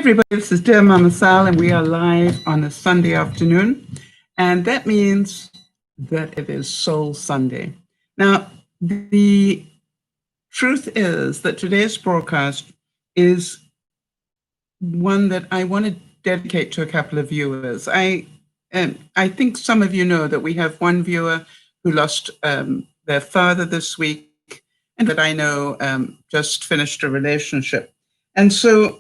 everybody, this is DearMamaSal, and we are live on a Sunday afternoon, and that means that it is Soul Sunday. Now, the truth is that today's broadcast is one that I want to dedicate to a couple of viewers. I think some of you know that we have one viewer who lost their father this week, and that I know just finished a relationship. And so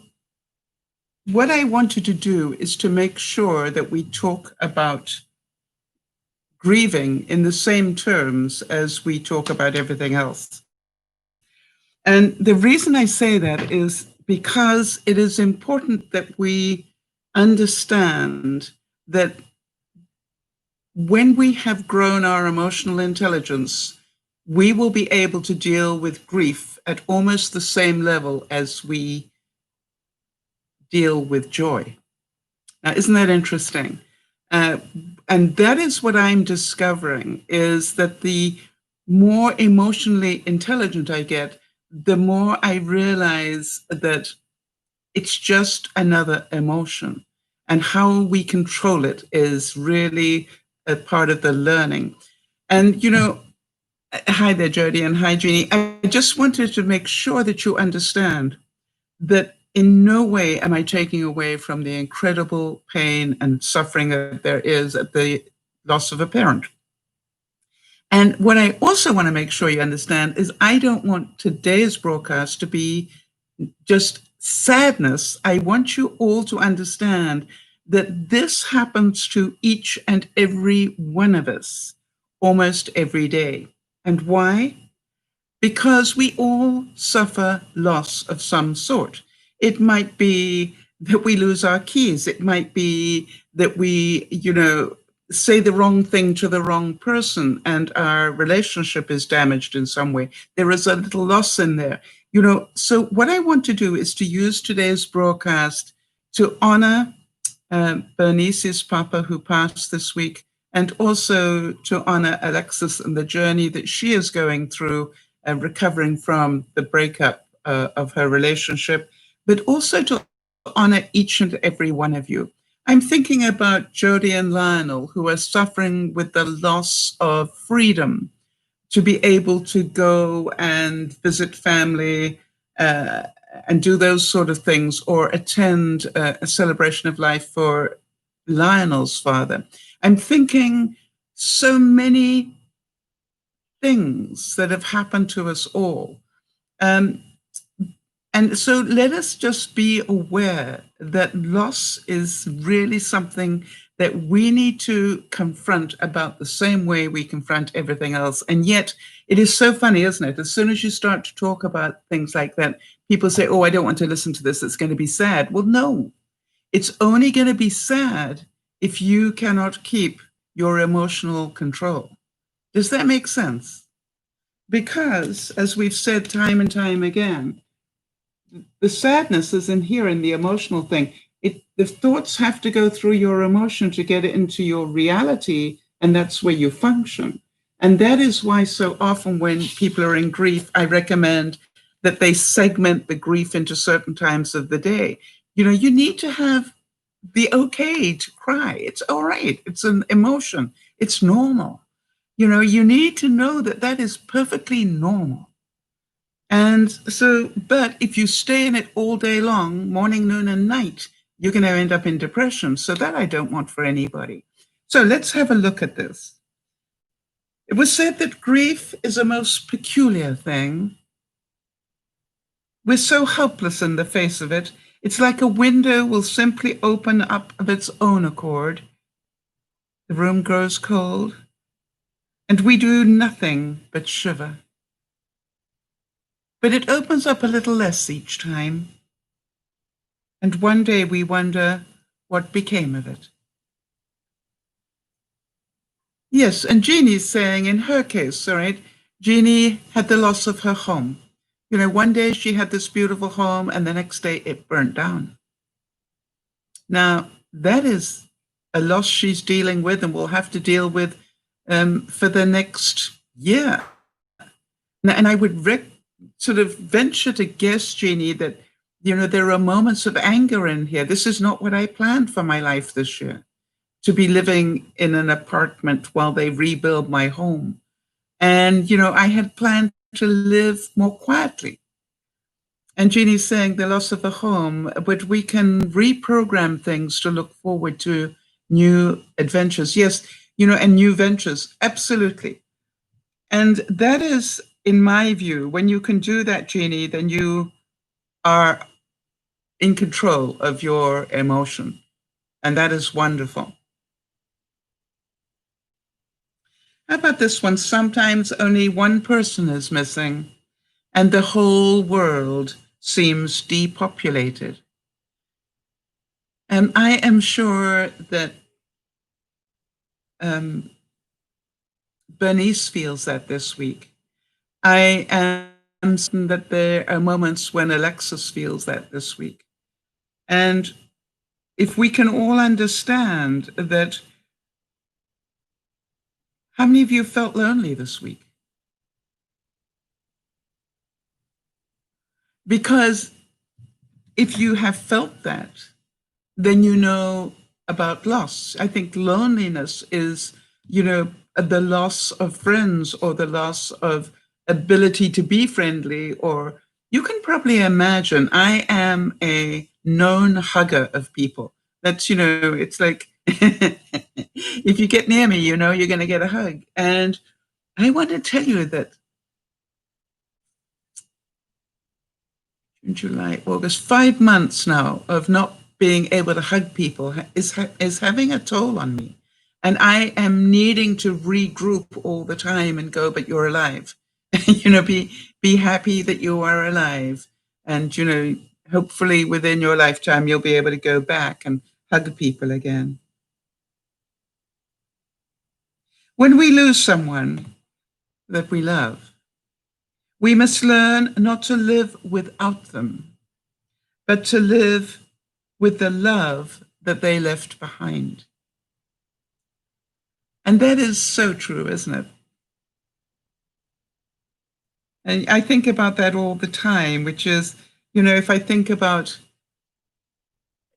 what I wanted to do is to make sure that we talk about grieving in the same terms as we talk about everything else. And the reason I say that is because it is important that we understand that when we have grown our emotional intelligence, we will be able to deal with grief at almost the same level as we deal with joy. Now, isn't that interesting? And that is what I'm discovering, is that the more emotionally intelligent I get, the more I realize that it's just another emotion, and how we control it is really a part of the learning. And, you know, hi there, Jody, and hi, Jeannie. I just wanted to make sure that you understand that in no way am I taking away from the incredible pain and suffering that there is at the loss of a parent. And what I also want to make sure you understand is I don't want today's broadcast to be just sadness. I want you all to understand that this happens to each and every one of us almost every day. And why? Because we all suffer loss of some sort. It might be that we lose our keys. It might be that we, say the wrong thing to the wrong person and our relationship is damaged in some way. There is a little loss in there. So what I want to do is to use today's broadcast to honor Bernice's papa, who passed this week, and also to honor Alexis and the journey that she is going through, recovering from the breakup of her relationship, but also to honor each and every one of you. I'm thinking about Jody and Lionel, who are suffering with the loss of freedom to be able to go and visit family and do those sort of things, or attend a celebration of life for Lionel's father. I'm thinking so many things that have happened to us all. And so let us just be aware that loss is really something that we need to confront about the same way we confront everything else. And yet it is so funny, isn't it? As soon as you start to talk about things like that, people say, oh, I don't want to listen to this. It's going to be sad. Well, no, it's only going to be sad if you cannot keep your emotional control. Does that make sense? Because, as we've said time and time again, the sadness is in here, in the emotional thing. The thoughts have to go through your emotion to get it into your reality, and that's where you function. And that is why so often when people are in grief, I recommend that they segment the grief into certain times of the day. You need to be okay to cry. It's all right. It's an emotion. It's normal. You need to know that that is perfectly normal. And so, but if you stay in it all day long, morning, noon, and night, you're going to end up in depression. So that I don't want for anybody. So let's have a look at this. It was said that grief is a most peculiar thing. We're so helpless in the face of it. It's like a window will simply open up of its own accord. The room grows cold, and we do nothing but shiver. But it opens up a little less each time. And one day we wonder what became of it. Yes, and Jeannie's saying in her case, all right, Jeannie had the loss of her home. One day she had this beautiful home, and the next day it burnt down. Now, that is a loss she's dealing with and will have to deal with for the next year. And I would sort of venture to guess, Jeannie, that There are moments of anger in here. This is not what I planned for my life this year, to be living in an apartment while they rebuild my home. And, I had planned to live more quietly. And Jeannie's saying the loss of a home, but we can reprogram things to look forward to new adventures. Yes, and new ventures. Absolutely. And that is, in my view, when you can do that, Jeannie, then you are in control of your emotion. And that is wonderful. How about this one? Sometimes only one person is missing, and the whole world seems depopulated. And I am sure that Bernice feels that this week. I am certain that there are moments when Alexis feels that this week. And if we can all understand that, how many of you felt lonely this week? Because if you have felt that, then you know about loss. I think loneliness is, the loss of friends or the loss of ability to be friendly, or you can probably imagine, I am a known hugger of people. That's, it's like, if you get near me, you're going to get a hug. And I want to tell you that July, August, 5 months now of not being able to hug people is having a toll on me. And I am needing to regroup all the time and go, but you're alive. Be happy that you are alive. And, hopefully within your lifetime, you'll be able to go back and hug people again. When we lose someone that we love, we must learn not to live without them, but to live with the love that they left behind. And that is so true, isn't it? And I think about that all the time, which is, if I think about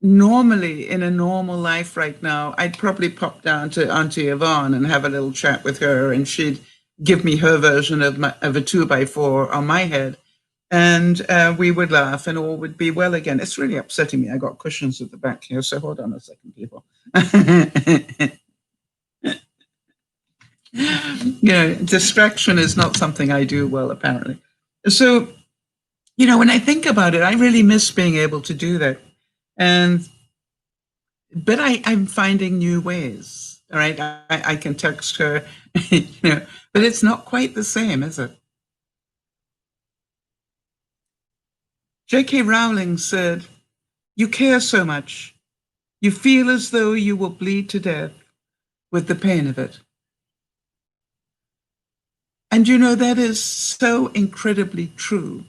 normally in a normal life right now, I'd probably pop down to Auntie Yvonne and have a little chat with her, and she'd give me her version of a 2x4 on my head. And we would laugh and all would be well again. It's really upsetting me. I got cushions at the back here, so hold on a second, people. Distraction is not something I do well, apparently. So, when I think about it, I really miss being able to do that. But I'm finding new ways. All right, I can text her, but it's not quite the same, is it? J.K. Rowling said, "You care so much. You feel as though you will bleed to death with the pain of it." And that is so incredibly true,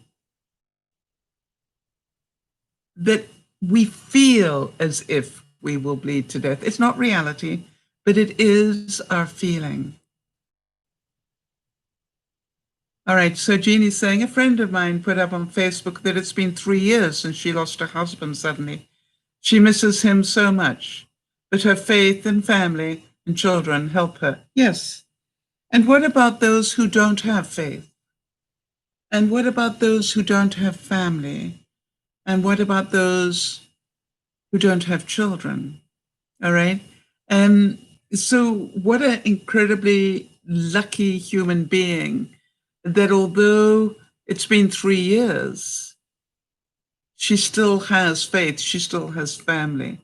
that we feel as if we will bleed to death. It's not reality, but it is our feeling. All right, so Jeannie's saying, a friend of mine put up on Facebook that it's been 3 years since she lost her husband suddenly. She misses him so much, but her faith and family and children help her. Yes. And what about those who don't have faith? And what about those who don't have family? And what about those who don't have children? All right. So what an incredibly lucky human being that although it's been 3 years, she still has faith, she still has family,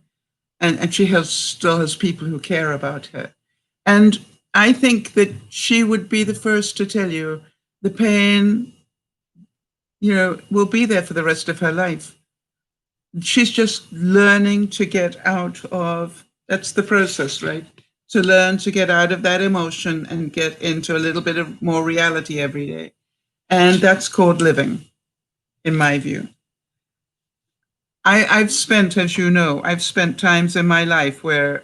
and she still has people who care about her. And I think that she would be the first to tell you the pain, will be there for the rest of her life. She's just learning to get out of, that's the process, right? To learn to get out of that emotion and get into a little bit of more reality every day. And that's called living, in my view. I've spent, as you know, I've spent times in my life where,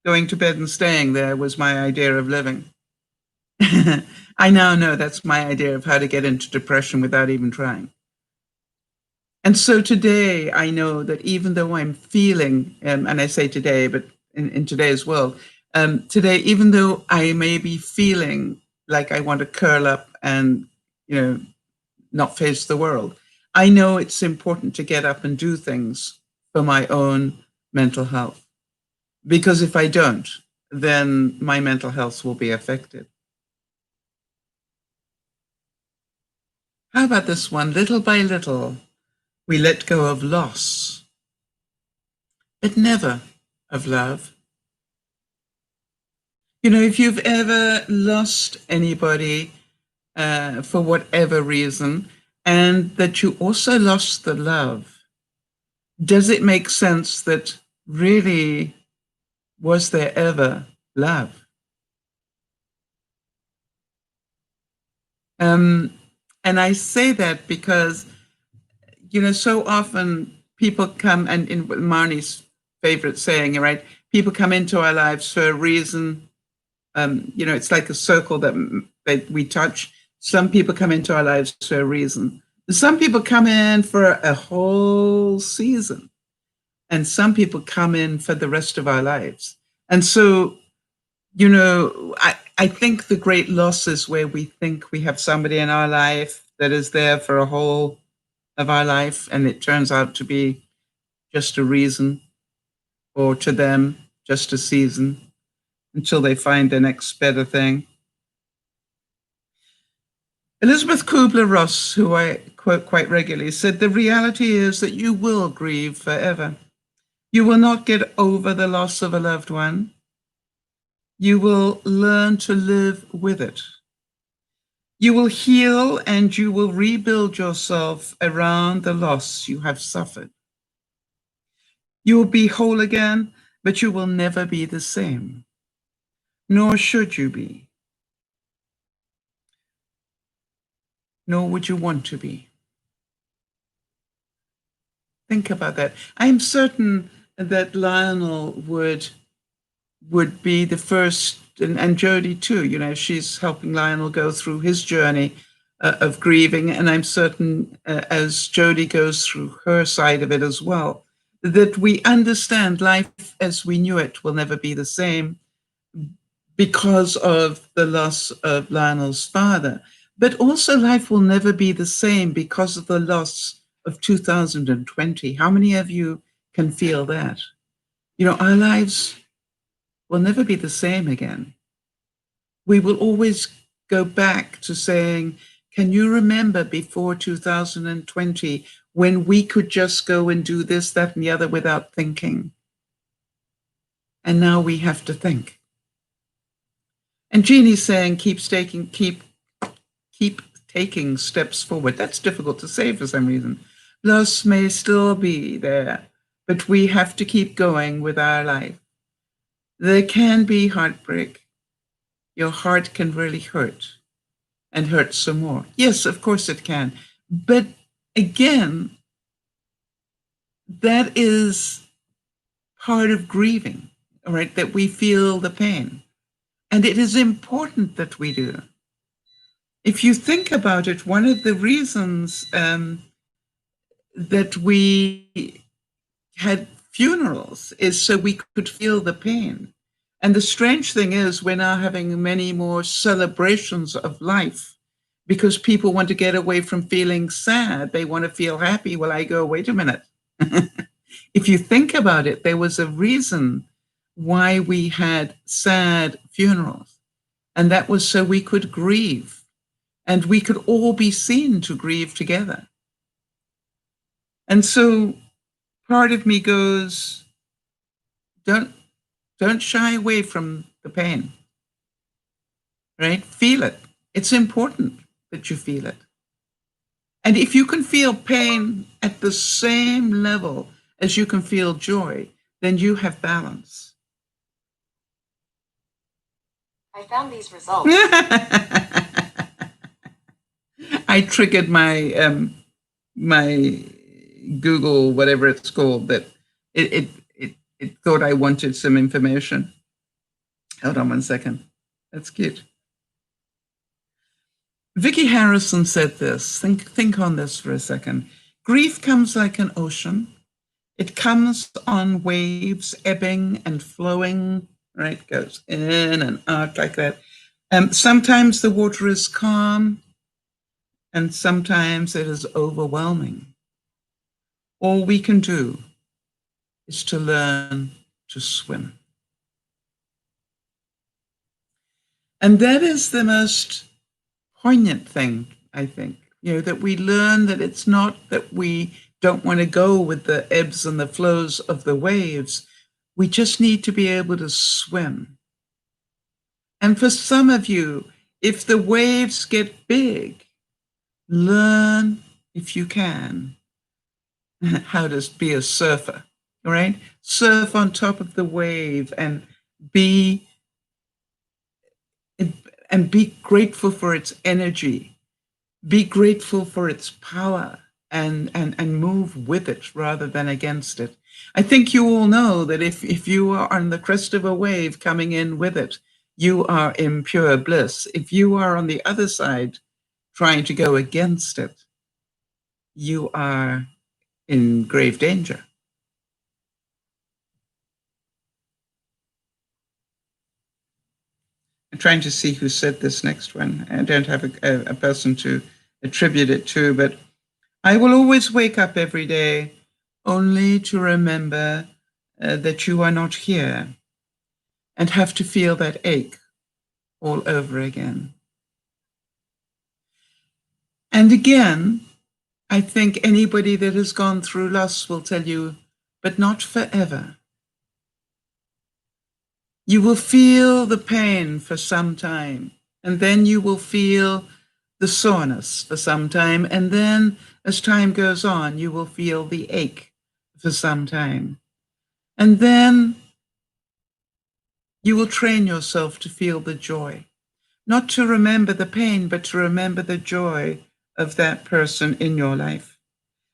going to bed and staying there was my idea of living. I now know that's my idea of how to get into depression without even trying. And so today, I know that even though I'm feeling, and I say today, but in today's world, today, even though I may be feeling like I want to curl up and, not face the world, I know it's important to get up and do things for my own mental health. Because if I don't, then my mental health will be affected. How about this one? Little by little, we let go of loss, but never of love. If you've ever lost anybody for whatever reason, and that you also lost the love, does it make sense that really was there ever love? And I say that because, so often people come, and in Marnie's favorite saying, right? People come into our lives for a reason. It's like a circle that we touch. Some people come into our lives for a reason. Some people come in for a whole season, and some people come in for the rest of our lives. And so, I think the great loss is where we think we have somebody in our life that is there for a whole of our life, and it turns out to be just a reason, or to them, just a season, until they find the next better thing. Elizabeth Kubler-Ross, who I quote quite regularly, said, "The reality is that you will grieve forever. You will not get over the loss of a loved one. You will learn to live with it. You will heal and you will rebuild yourself around the loss you have suffered. You will be whole again, but you will never be the same, nor should you be, nor would you want to be." Think about that. I'm certain that Lionel would be the first, and Jodie too. She's helping Lionel go through his journey of grieving, and I'm certain as Jodie goes through her side of it as well, that we understand life as we knew it will never be the same because of the loss of Lionel's father. But also life will never be the same because of the loss of 2020. How many of you can feel that? Our lives will never be the same again. We will always go back to saying, can you remember before 2020 when we could just go and do this, that, and the other without thinking? And now we have to think. And Jeannie's saying, keep taking steps forward. That's difficult to say for some reason. Loss may still be there, but we have to keep going with our life. There can be heartbreak. Your heart can really hurt and hurt some more. Yes, of course it can. But again, that is part of grieving, right? That we feel the pain. And it is important that we do. If you think about it, one of the reasons that we had funerals is so we could feel the pain. And the strange thing is we're now having many more celebrations of life because people want to get away from feeling sad. They want to feel happy. Well, I go, wait a minute. If you think about it, there was a reason why we had sad funerals. And that was so we could grieve. And we could all be seen to grieve together. And so part of me goes, don't shy away from the pain, right? Feel it. It's important that you feel it. And if you can feel pain at the same level as you can feel joy, then you have balance. I found these results. I triggered my my Google, whatever it's called, that it thought I wanted some information. Hold on one second. That's cute. Vicky Harrison said this. Think on this for a second. Grief comes like an ocean. It comes on waves, ebbing and flowing, right? Goes in and out like that. Sometimes the water is calm, and sometimes it is overwhelming. All we can do is to learn to swim. And that is the most poignant thing, I think, that we learn that it's not that we don't want to go with the ebbs and the flows of the waves. We just need to be able to swim. And for some of you, if the waves get big, learn, if you can, how to be a surfer, all right? Surf on top of the wave and be grateful for its energy, be grateful for its power, and move with it rather than against it. I think you all know that if you are on the crest of a wave coming in with it, you are in pure bliss. If you are on the other side trying to go against it, you are in grave danger. I'm trying to see who said this next one. I don't have a person to attribute it to, but I will always wake up every day only to remember that you are not here and have to feel that ache all over again. And again, I think anybody that has gone through loss will tell you, but not forever. You will feel the pain for some time, and then you will feel the soreness for some time, and then as time goes on, you will feel the ache for some time. And then you will train yourself to feel the joy, not to remember the pain, but to remember the joy of that person in your life.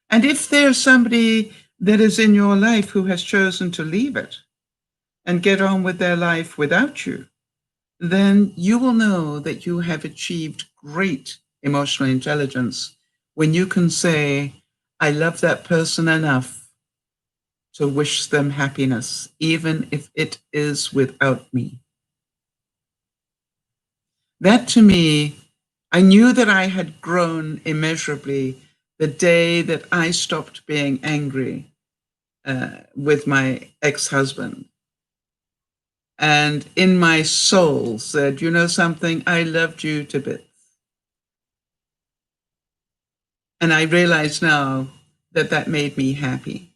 And if there's somebody that is in your life who has chosen to leave it and get on with their life without you, then you will know that you have achieved great emotional intelligence when you can say, I love that person enough to wish them happiness, even if it is without me. That to me, I knew that I had grown immeasurably the day that I stopped being angry with my ex-husband. And in my soul said, you know something, I loved you to bits. And I realize now that that made me happy.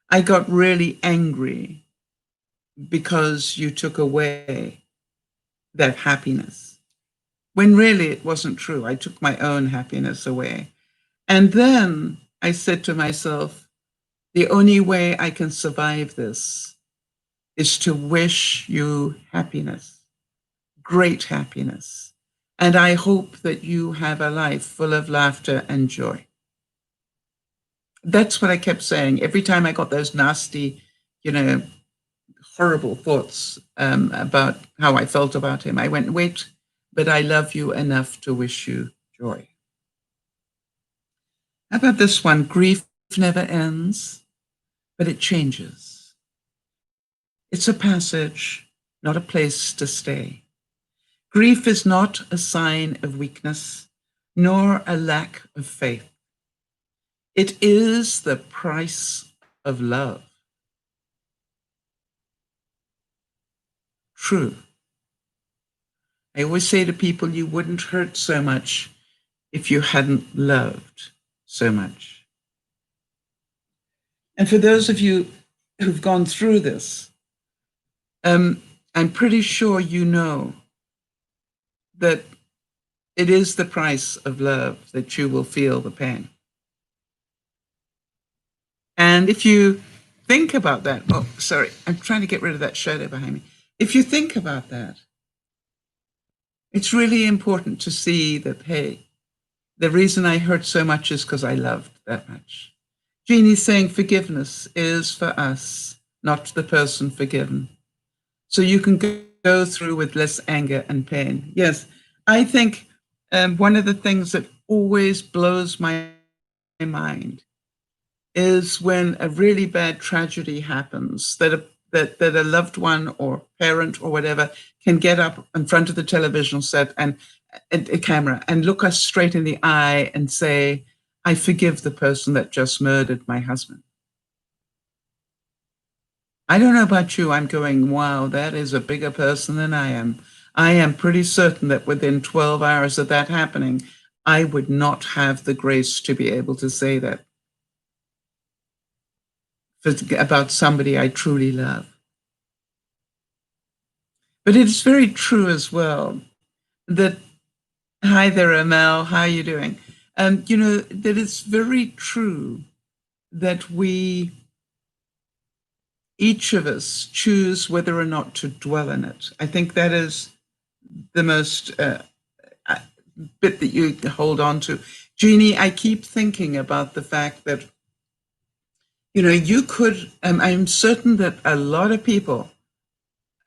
I got really angry because you took away that happiness, when really it wasn't true. I took my own happiness away. And then I said to myself, the only way I can survive this is to wish you happiness, great happiness. And I hope that you have a life full of laughter and joy. That's what I kept saying. Every time I got those nasty, horrible thoughts about how I felt about him, I went, wait, but I love you enough to wish you joy. How about this one? Grief never ends, but it changes. It's a passage, not a place to stay. Grief is not a sign of weakness, nor a lack of faith. It is the price of love. True. I always say to people, you wouldn't hurt so much if you hadn't loved so much. And for those of you who've gone through this, I'm pretty sure you know that it is the price of love that you will feel the pain. And if you think about that, oh, sorry, I'm trying to get rid of that shadow behind me. If you think about that, it's really important to see that, hey, the reason I hurt so much is because I loved that much. Jeannie's saying forgiveness is for us, not the person forgiven. So you can go through with less anger and pain. Yes, I think one of the things that always blows my mind is when a really bad tragedy happens, that a loved one or parent or whatever can get up in front of the television set and a camera and look us straight in the eye and say, I forgive the person that just murdered my husband. I don't know about you, I'm going, wow, that is a bigger person than I am. I am pretty certain that within 12 hours of that happening, I would not have the grace to be able to say that about somebody I truly love. But it's very true as well that, hi there, Amel, how are you doing? That it's very true that each of us choose whether or not to dwell in it. I think that is the most bit that you hold on to. Jeannie, I keep thinking about the fact that, you could, I'm certain that a lot of people,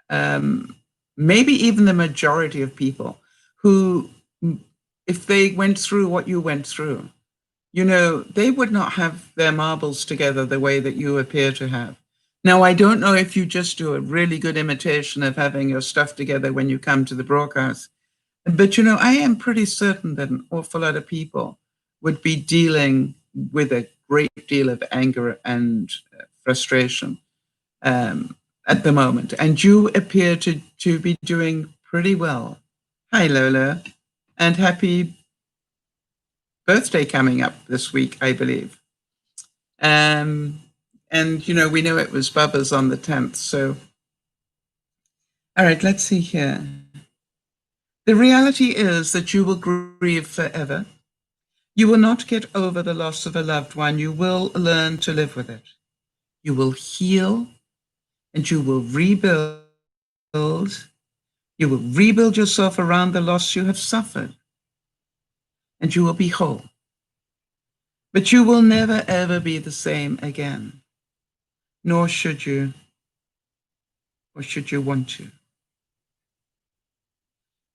maybe even the majority of people who, if they went through what you went through, they would not have their marbles together the way that you appear to have. Now, I don't know if you just do a really good imitation of having your stuff together when you come to the broadcast, but, I am pretty certain that an awful lot of people would be dealing with a great deal of anger and frustration at the moment. And you appear to be doing pretty well. Hi, Lola, and happy birthday coming up this week, I believe. And, we know it was Bubba's on the 10th. So, all right, let's see here. The reality is that you will grieve forever. You will not get over the loss of a loved one. You will learn to live with it. You will heal and you will rebuild. You will rebuild yourself around the loss you have suffered. And you will be whole. But you will never, ever be the same again. Nor should you, or should you want to.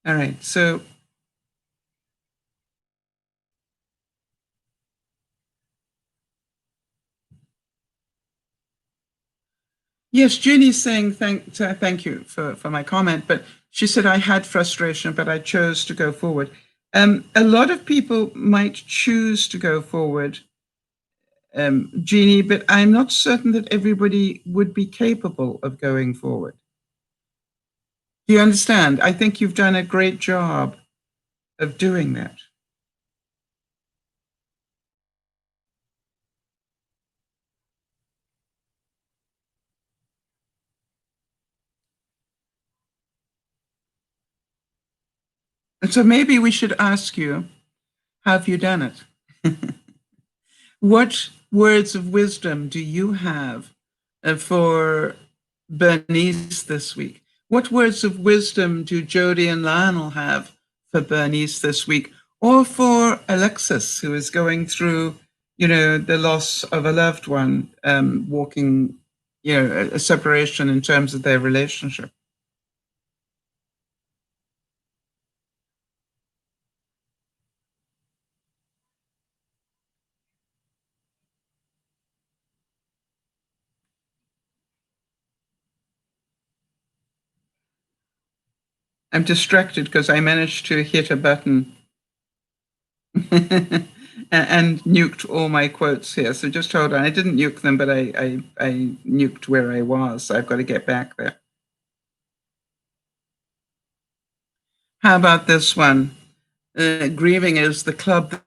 All right, so yes, Junie's saying thank you for my comment, but she said I had frustration, but I chose to go forward. A lot of people might choose to go forward, Jeannie, but I'm not certain that everybody would be capable of going forward. Do you understand? I think you've done a great job of doing that. And so maybe we should ask you, have you done it? What words of wisdom do you have for Bernice this week? What words of wisdom do Jody and Lionel have for Bernice this week? Or for Alexis, who is going through, the loss of a loved one, walking, a separation in terms of their relationship? I'm distracted because I managed to hit a button and nuked all my quotes here. So just hold on. I didn't nuke them, but I nuked where I was. So I've got to get back there. How about this one? Grieving is the club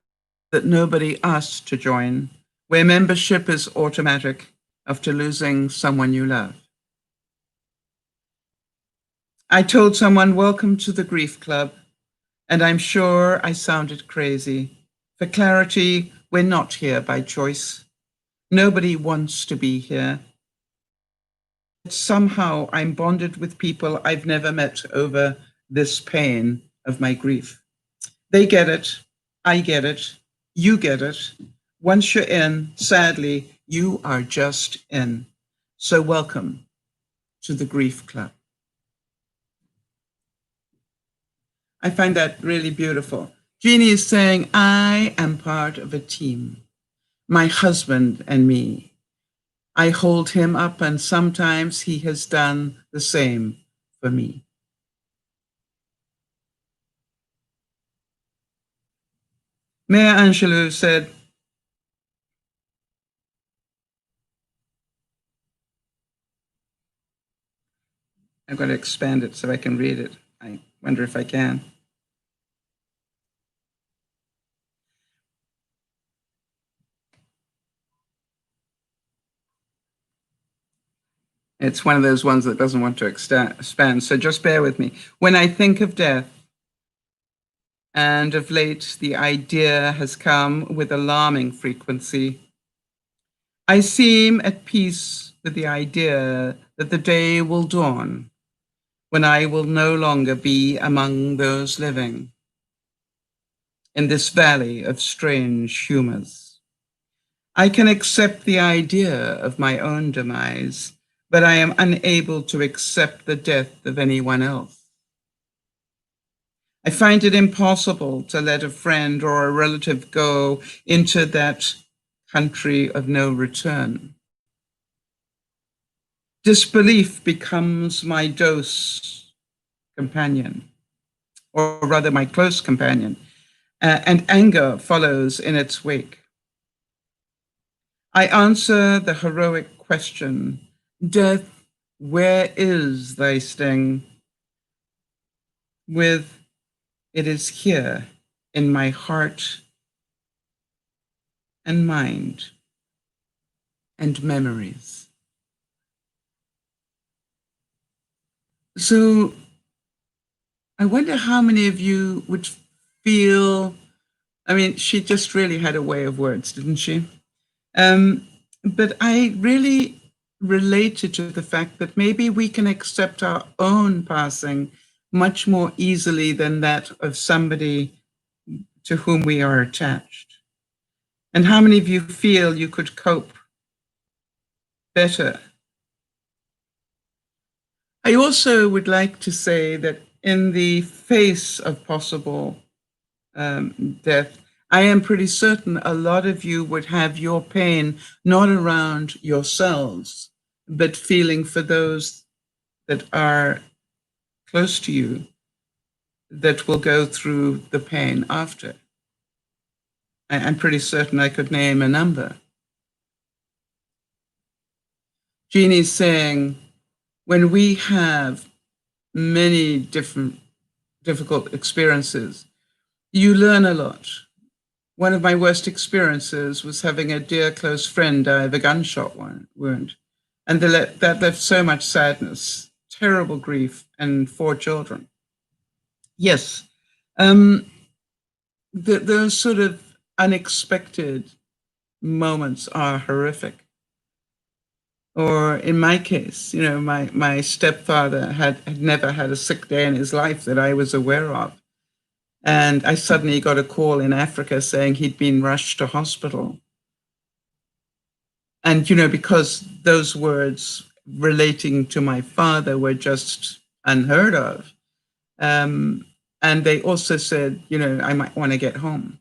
that nobody asked to join, where membership is automatic after losing someone you love. I told someone, welcome to the grief club, and I'm sure I sounded crazy. For clarity, we're not here by choice. Nobody wants to be here. Somehow I'm bonded with people I've never met over this pain of my grief. They get it. I get it. You get it. Once you're in, sadly, you are just in. So welcome to the grief club. I find that really beautiful. Jeannie is saying, I am part of a team. my husband and me. I hold him up, and sometimes he has done the same for me. Maya Angelou said, I've got to expand it so I can read it. I wonder if I can. It's one of those ones that doesn't want to expand, so just bear with me. When I think of death, and of late the idea has come with alarming frequency, I seem at peace with the idea that the day will dawn when I will no longer be among those living in this valley of strange humors. I can accept the idea of my own demise, but I am unable to accept the death of anyone else. I find it impossible to let a friend or a relative go into that country of no return. Disbelief becomes my dose companion, or rather my close companion, and anger follows in its wake. I answer the heroic question, death, where is thy sting? With, it is here in my heart and mind and memories. So I wonder how many of you would feel, I mean, she just really had a way of words, didn't she? But I really related to the fact that maybe we can accept our own passing much more easily than that of somebody to whom we are attached. And how many of you feel you could cope better? I also would like to say that in the face of possible death, I am pretty certain a lot of you would have your pain not around yourselves, but feeling for those that are close to you that will go through the pain after. I'm pretty certain I could name a number. Jeannie's saying, when we have many difficult experiences, you learn a lot. One of my worst experiences was having a dear close friend die of a gunshot wound. And that left so much sadness, terrible grief, and 4 children. Yes, those sort of unexpected moments are horrific. Or in my case, you know, my stepfather had never had a sick day in his life that I was aware of. And I suddenly got a call in Africa saying he'd been rushed to hospital. And, you know, because those words relating to my father were just unheard of. And they also said, you know, I might want to get home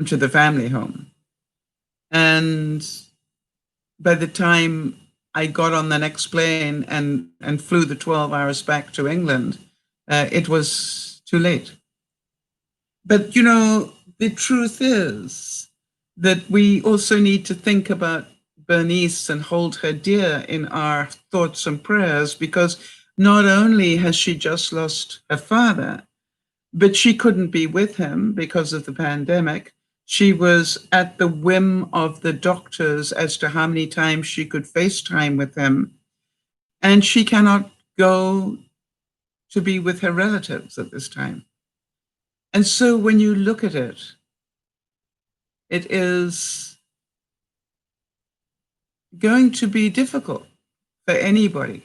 to the family home. And by the time I got on the next plane and flew the 12 hours back to England, it was too late. But, you know, the truth is that we also need to think about Bernice and hold her dear in our thoughts and prayers, because not only has she just lost her father, but she couldn't be with him because of the pandemic. She was at the whim of the doctors as to how many times she could FaceTime with him. And she cannot go to be with her relatives at this time. And so when you look at it, it is going to be difficult for anybody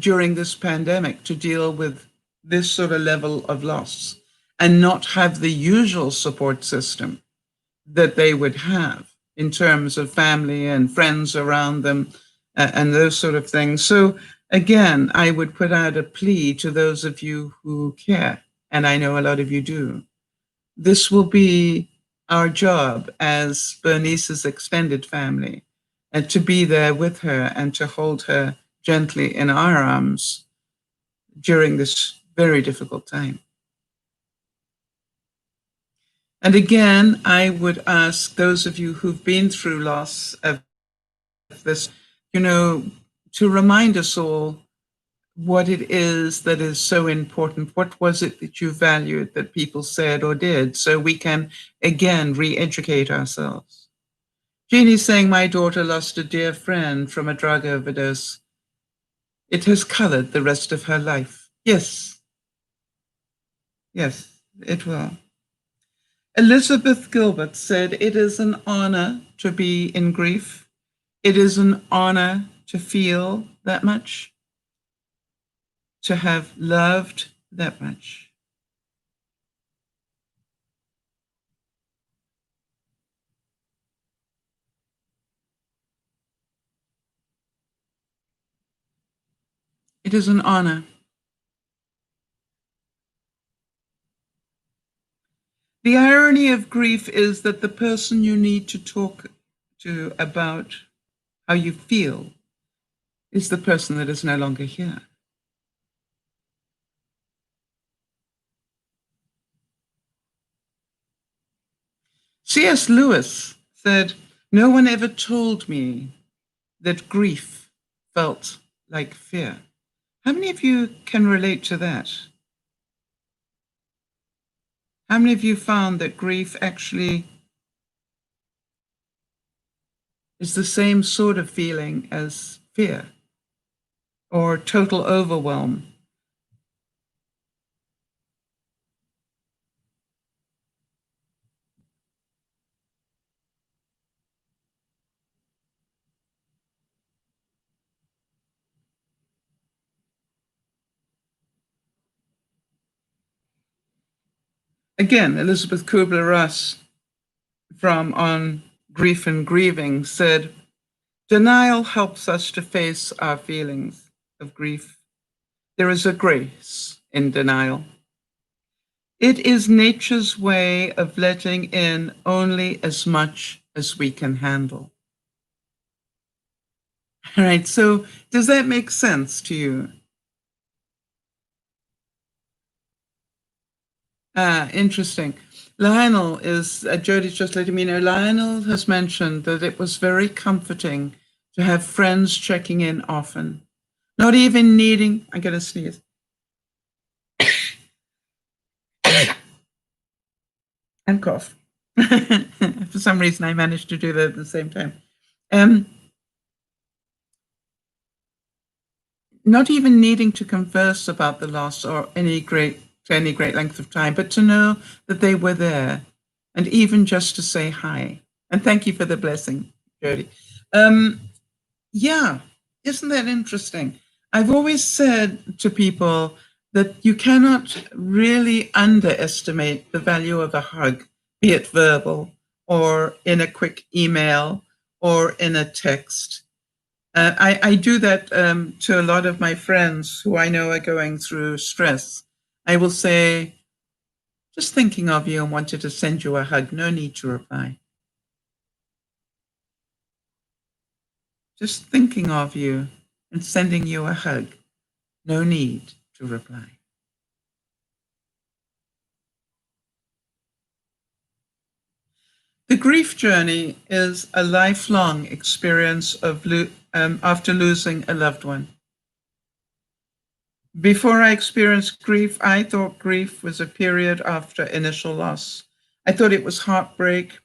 during this pandemic to deal with this sort of level of loss and not have the usual support system that they would have in terms of family and friends around them and those sort of things. So again, I would put out a plea to those of you who care, and I know a lot of you do, this will be our job as Bernice's extended family, and to be there with her and to hold her gently in our arms during this very difficult time. And again, I would ask those of you who've been through loss of this, to remind us all what it is that is so important. What was it that you valued that people said or did, so we can, again, re-educate ourselves. Jeannie's saying, my daughter lost a dear friend from a drug overdose. It has colored the rest of her life. Yes, it will. Elizabeth Gilbert said, it is an honor to be in grief. It is an honor to feel that much, to have loved that much. It is an honor. The irony of grief is that the person you need to talk to about how you feel is the person that is no longer here. C.S. Lewis said, no one ever told me that grief felt like fear. How many of you can relate to that? How many of you found that grief actually is the same sort of feeling as fear or total overwhelm? Again, Elizabeth Kubler-Ross from On Grief and Grieving said, denial helps us to face our feelings of grief. There is a grace in denial. It is nature's way of letting in only as much as we can handle. All right, so does that make sense to you? Interesting. Lionel Jody's just letting me know, Lionel has mentioned that it was very comforting to have friends checking in often, not even needing, I'm going to sneeze. And cough. For some reason, I managed to do that at the same time. Not even needing to converse about the loss or any great length of time, but to know that they were there, and even just to say hi. And thank you for the blessing, Jody. Yeah, isn't that interesting? I've always said to people that you cannot really underestimate the value of a hug, be it verbal or in a quick email or in a text. I do that to a lot of my friends who I know are going through stress. I will say, just thinking of you and wanted to send you a hug, no need to reply. Just thinking of you and sending you a hug, no need to reply. The grief journey is a lifelong experience of after losing a loved one. Before I experienced grief, I thought grief was a period after initial loss. I thought it was heartbreak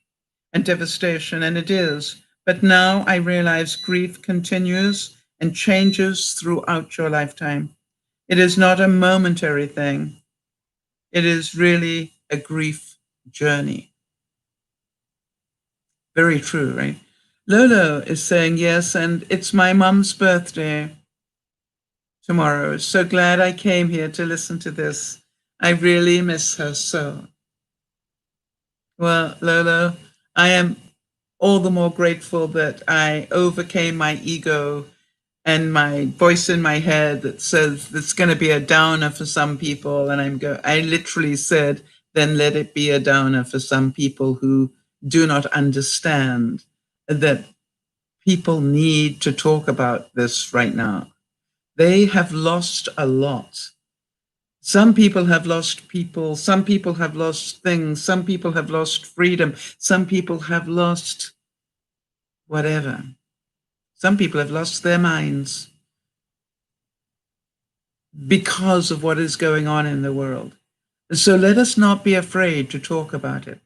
and devastation, and it is. But now I realize grief continues and changes throughout your lifetime. It is not a momentary thing. It is really a grief journey. Very true, right? Lolo is saying yes, and it's my mum's birthday tomorrow. So glad I came here to listen to this. I really miss her so. Well, Lolo, I am all the more grateful that I overcame my ego and my voice in my head that says it's going to be a downer for some people. And I literally said, then let it be a downer for some people who do not understand that people need to talk about this right now. They have lost a lot. Some people have lost people. Some people have lost things. Some people have lost freedom. Some people have lost whatever. Some people have lost their minds because of what is going on in the world. So let us not be afraid to talk about it.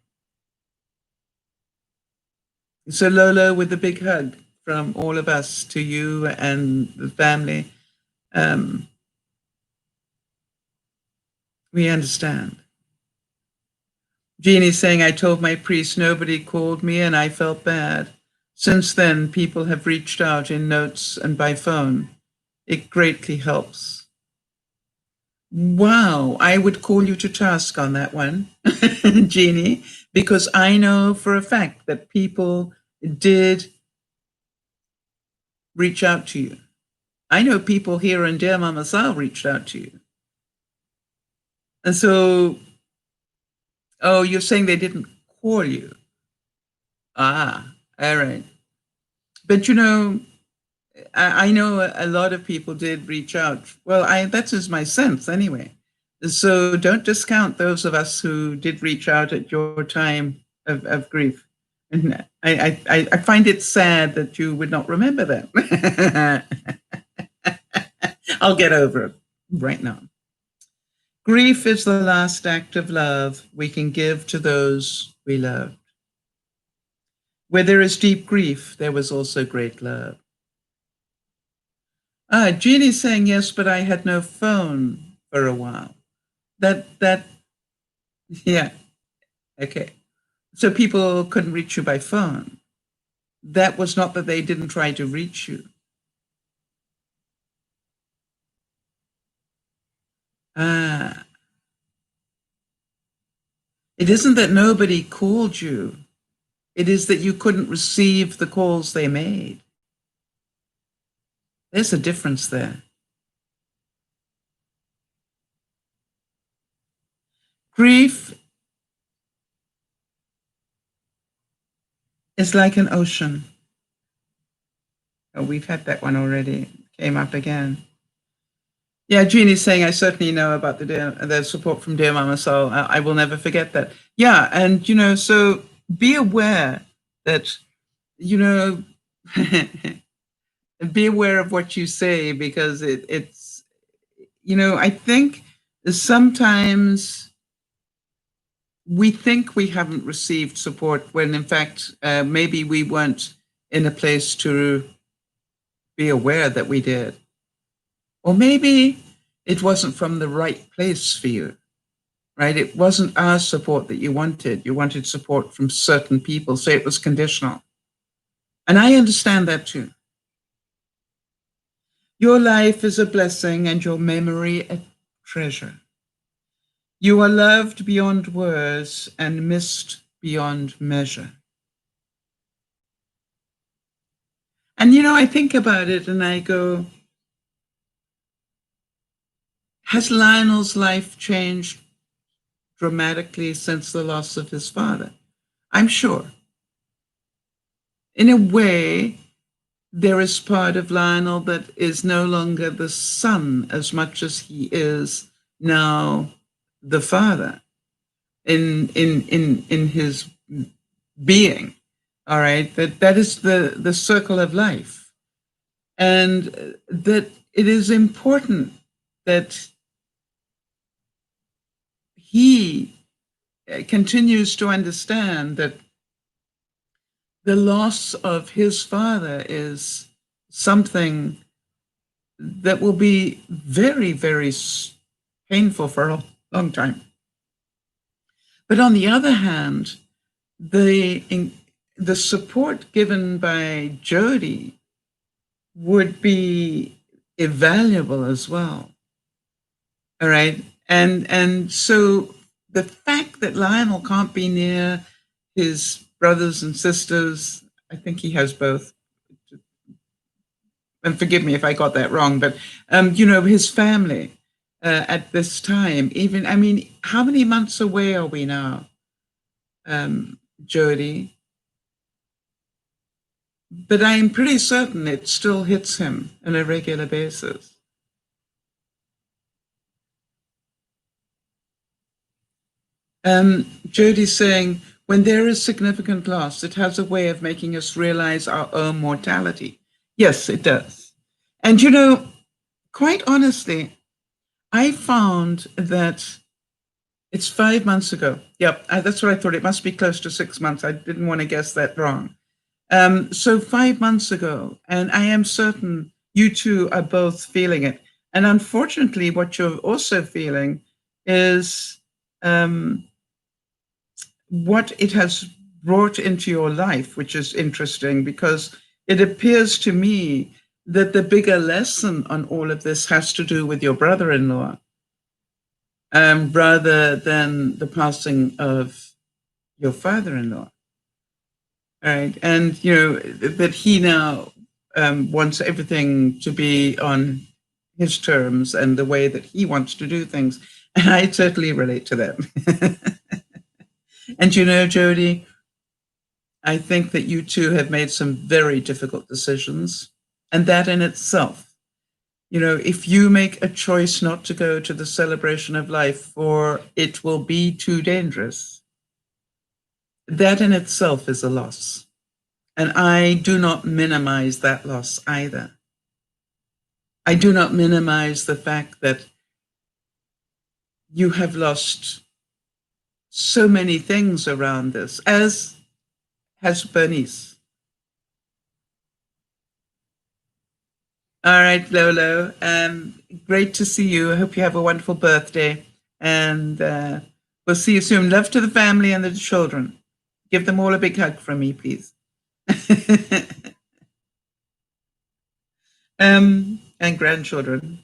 So Lola, with a big hug from all of us to you and the family, we understand. Jeannie's saying, I told my priest nobody called me and I felt bad. Since then, people have reached out in notes and by phone. It greatly helps. Wow, I would call you to task on that one, Jeannie, because I know for a fact that people did reach out to you. I know people here in DearMamaSal reached out to you. And so, oh, you're saying they didn't call you. Ah, all right. But you know, I know a lot of people did reach out. Well, that is my sense anyway. So don't discount those of us who did reach out at your time of grief. And I find it sad that you would not remember that. I'll get over it right now. Grief is the last act of love we can give to those we love. Where there is deep grief, there was also great love. Jeannie's saying, yes, but I had no phone for a while. Yeah, okay. So people couldn't reach you by phone. That was not that they didn't try to reach you. It isn't that nobody called you. It is that you couldn't receive the calls they made. There's a difference there. Grief is like an ocean. Oh, we've had that one already. Came up again. Yeah, Jeannie's saying, I certainly know about the support from DearMamaSal. I will never forget that. Yeah, and, you know, so be aware that, you know, be aware of what you say, because it's, you know, I think sometimes we think we haven't received support when in fact, maybe we weren't in a place to be aware that we did. Or maybe it wasn't from the right place for you, right? It wasn't our support that you wanted. You wanted support from certain people, so it was conditional. And I understand that too. Your life is a blessing and your memory a treasure. You are loved beyond words and missed beyond measure. And, you know, I think about it and I go, has Lionel's life changed dramatically since the loss of his father? I'm sure. In a way, there is part of Lionel that is no longer the son as much as he is now the father in his being. All right, that is the circle of life, and that it is important that he continues to understand that the loss of his father is something that will be very, very painful for a long time. But on the other hand, the support given by Jody would be invaluable as well. All right. And so the fact that Lionel can't be near his brothers and sisters, I think he has both. And forgive me if I got that wrong, but, you know, his family, at this time. Even, I mean, how many months away are we now, Jody? But I'm pretty certain it still hits him on a regular basis. Jody's saying, when there is significant loss, it has a way of making us realize our own mortality. Yes, it does. And, you know, quite honestly, I found that it's 5 months ago. Yep, that's what I thought. It must be close to 6 months. I didn't want to guess that wrong. So 5 months ago, and I am certain you two are both feeling it. And unfortunately, what you're also feeling is what it has brought into your life, which is interesting because it appears to me that the bigger lesson on all of this has to do with your brother-in-law, rather than the passing of your father-in-law. All right. And, you know, that he now wants everything to be on his terms and the way that he wants to do things. And I totally relate to that. And, you know, Jody, I think that you two have made some very difficult decisions. And that in itself, you know, if you make a choice not to go to the celebration of life or it will be too dangerous, that in itself is a loss. And I do not minimize that loss either. I do not minimize the fact that you have lost so many things around this, as has Bernice. All right, Lolo. Great to see you. I hope you have a wonderful birthday. And we'll see you soon. Love to the family and the children. Give them all a big hug from me, please. And grandchildren.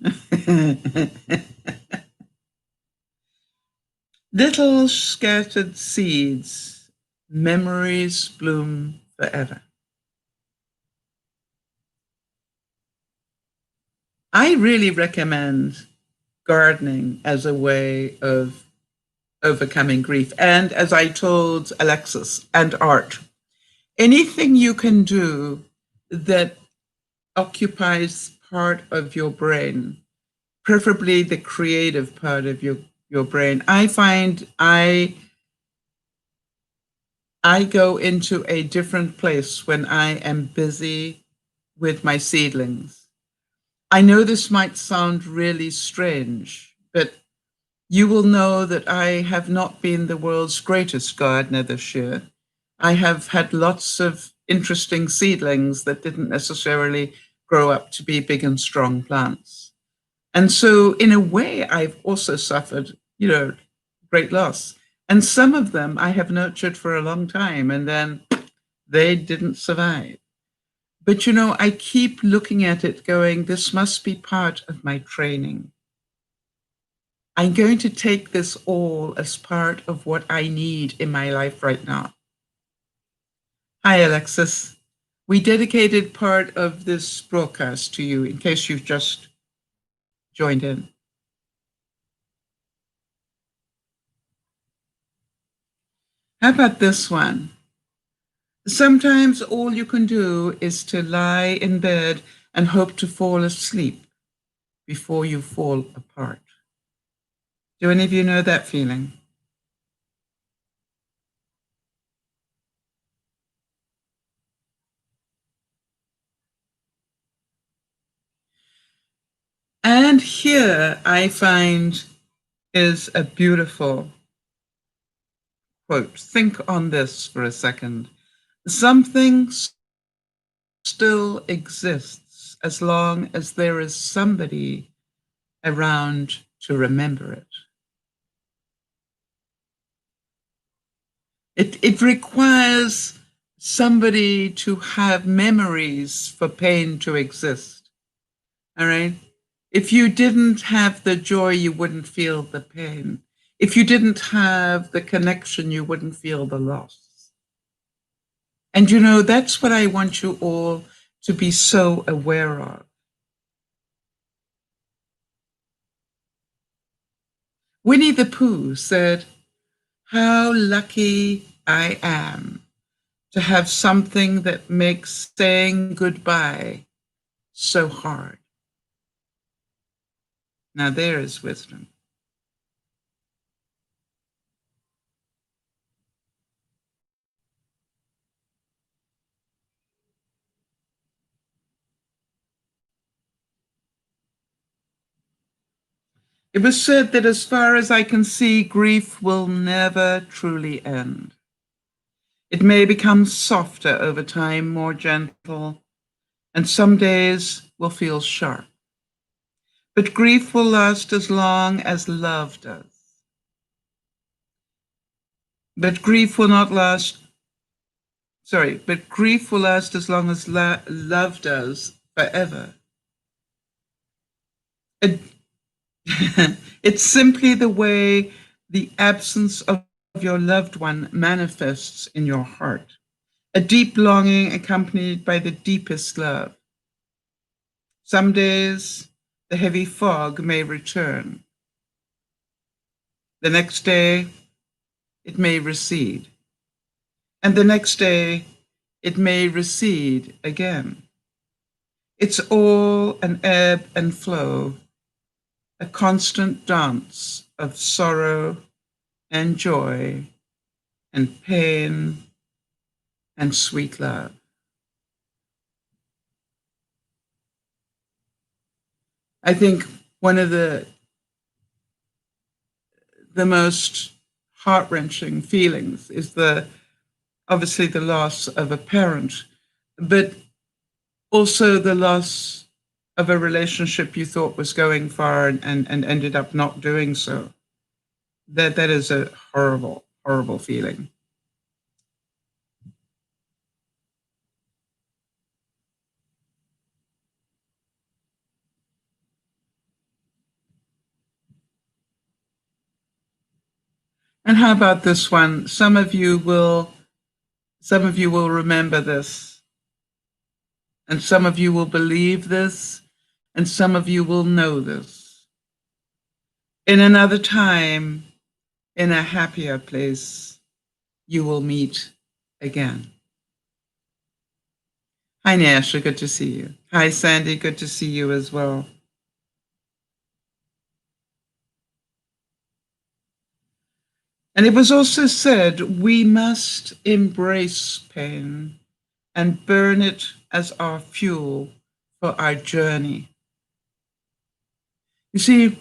Little scattered seeds, memories bloom forever. I really recommend gardening as a way of overcoming grief. And as I told Alexis, and art, anything you can do that occupies part of your brain, preferably the creative part of your brain. I find I go into a different place when I am busy with my seedlings. I know this might sound really strange, but you will know that I have not been the world's greatest gardener this year. I have had lots of interesting seedlings that didn't necessarily grow up to be big and strong plants. And so in a way, I've also suffered, you know, great loss. And some of them I have nurtured for a long time and then they didn't survive. But, you know, I keep looking at it going, this must be part of my training. I'm going to take this all as part of what I need in my life right now. Hi, Alexis. We dedicated part of this broadcast to you in case you've just joined in. How about this one? Sometimes all you can do is to lie in bed and hope to fall asleep before you fall apart. Do any of you know that feeling? And here I find is a beautiful quote. Think on this for a second. Something still exists as long as there is somebody around to remember it. It requires somebody to have memories for pain to exist. All right? If you didn't have the joy, you wouldn't feel the pain. If you didn't have the connection, you wouldn't feel the loss. And you know, that's what I want you all to be so aware of. Winnie the Pooh said, "How lucky I am to have something that makes saying goodbye so hard." Now there is wisdom. It was said that as far as I can see, grief will never truly end. It may become softer over time, more gentle, and some days will feel sharp. But grief will last as long as love does. But grief will not last, but grief will last as long as love does, forever. It, it's simply the way the absence of your loved one manifests in your heart. A deep longing accompanied by the deepest love. Some days the heavy fog may return. The next day it may recede. And the next day it may recede again. It's all an ebb and flow, a constant dance of sorrow and joy and pain and sweet love. I think one of the most heart-wrenching feelings is obviously the loss of a parent, but also the loss of a relationship you thought was going far and ended up not doing so. That is a horrible, horrible feeling. And how about this one? Some of you will remember this, and some of you will believe this, and some of you will know this. In another time, in a happier place, you will meet again. Hi, Nasha, good to see you. Hi, Sandy, good to see you as well. And it was also said, we must embrace pain and burn it as our fuel for our journey. You see,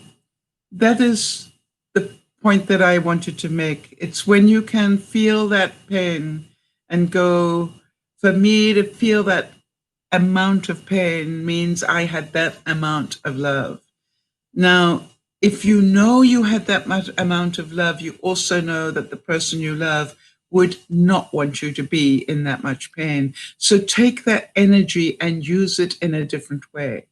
that is the point that I wanted to make. It's when you can feel that pain and go, for me to feel that amount of pain means I had that amount of love. Now, if you know you had that much amount of love, you also know that the person you love would not want you to be in that much pain. So take that energy and use it in a different way.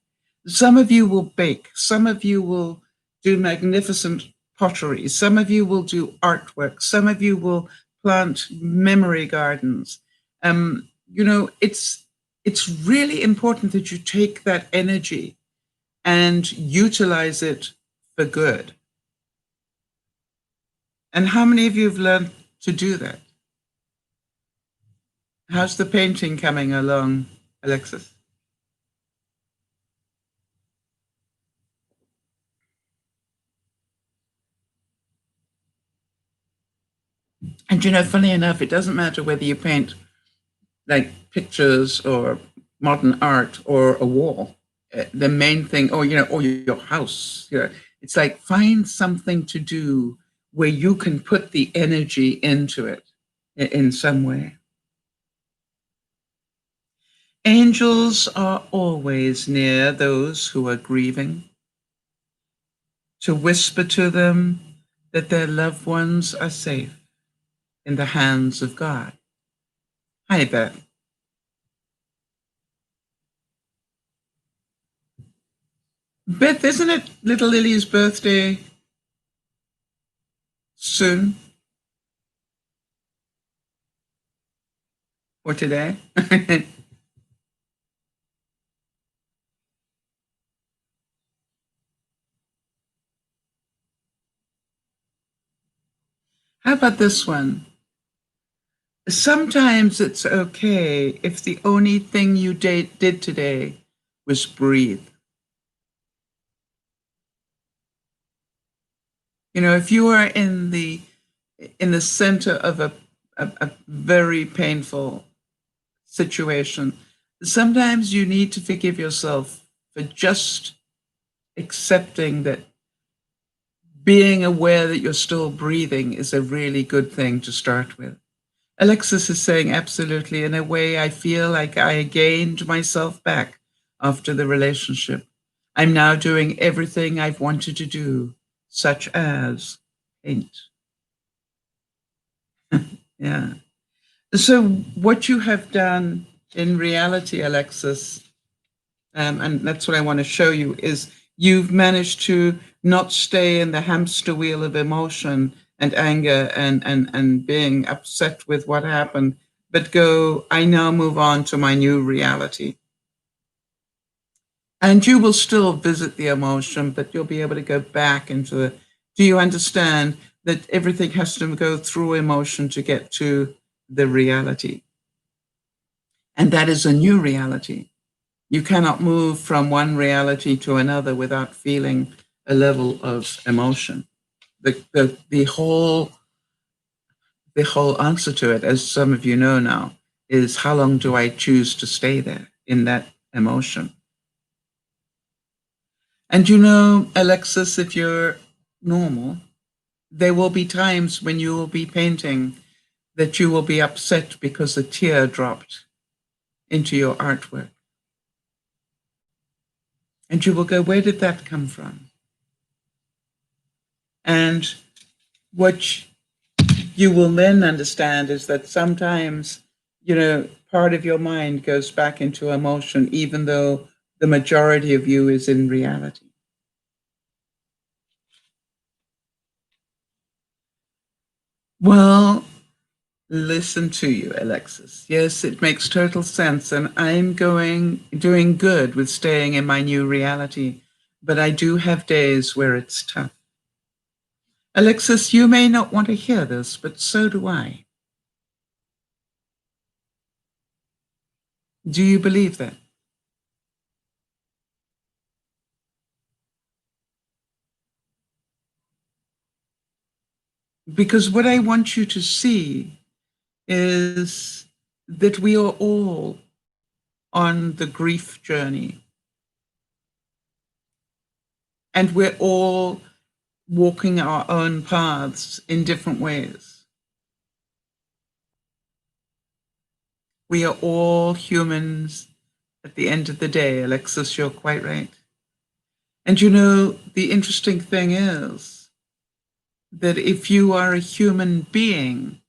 Some of you will bake. Some of you will do magnificent pottery. Some of you will do artwork. Some of you will plant memory gardens. It's really important that you take that energy and utilize it for good. And how many of you have learned to do that? How's the painting coming along, Alexis? And funny enough, it doesn't matter whether you paint like pictures or modern art or a wall. The main thing, or your house, it's like find something to do where you can put the energy into it in some way. Angels are always near those who are grieving, to whisper to them that their loved ones are safe in the hands of God. Hi, Beth. Beth, isn't it little Lily's birthday soon? Or today? How about this one? Sometimes it's okay if the only thing you did today was breathe. You know, if you are in the center of a very painful situation, sometimes you need to forgive yourself for just accepting that being aware that you're still breathing is a really good thing to start with. Alexis is saying, absolutely. In a way, I feel like I gained myself back after the relationship. I'm now doing everything I've wanted to do, such as paint. Yeah. So what you have done in reality, Alexis, and that's what I want to show you, is you've managed to not stay in the hamster wheel of emotion and anger and being upset with what happened, but go, I now move on to my new reality. And you will still visit the emotion, but you'll be able to go back into it. Do you understand that everything has to go through emotion to get to the reality? And that is a new reality. You cannot move from one reality to another without feeling a level of emotion. The whole answer to it, as some of you know now, is how long do I choose to stay there in that emotion? And you know, Alexis, if you're normal, there will be times when you will be painting that you will be upset because a tear dropped into your artwork. And you will go, where did that come from? And what you will then understand is that sometimes, you know, part of your mind goes back into emotion, even though the majority of you is in reality. Well, listen to you, Alexis. Yes, it makes total sense. And I'm doing good with staying in my new reality, but I do have days where it's tough. Alexis, you may not want to hear this, but so do I. Do you believe that? Because what I want you to see is that we are all on the grief journey. And we're all walking our own paths in different ways. We are all humans at the end of the day, Alexis, you're quite right. And you know, the interesting thing is that if you are a human being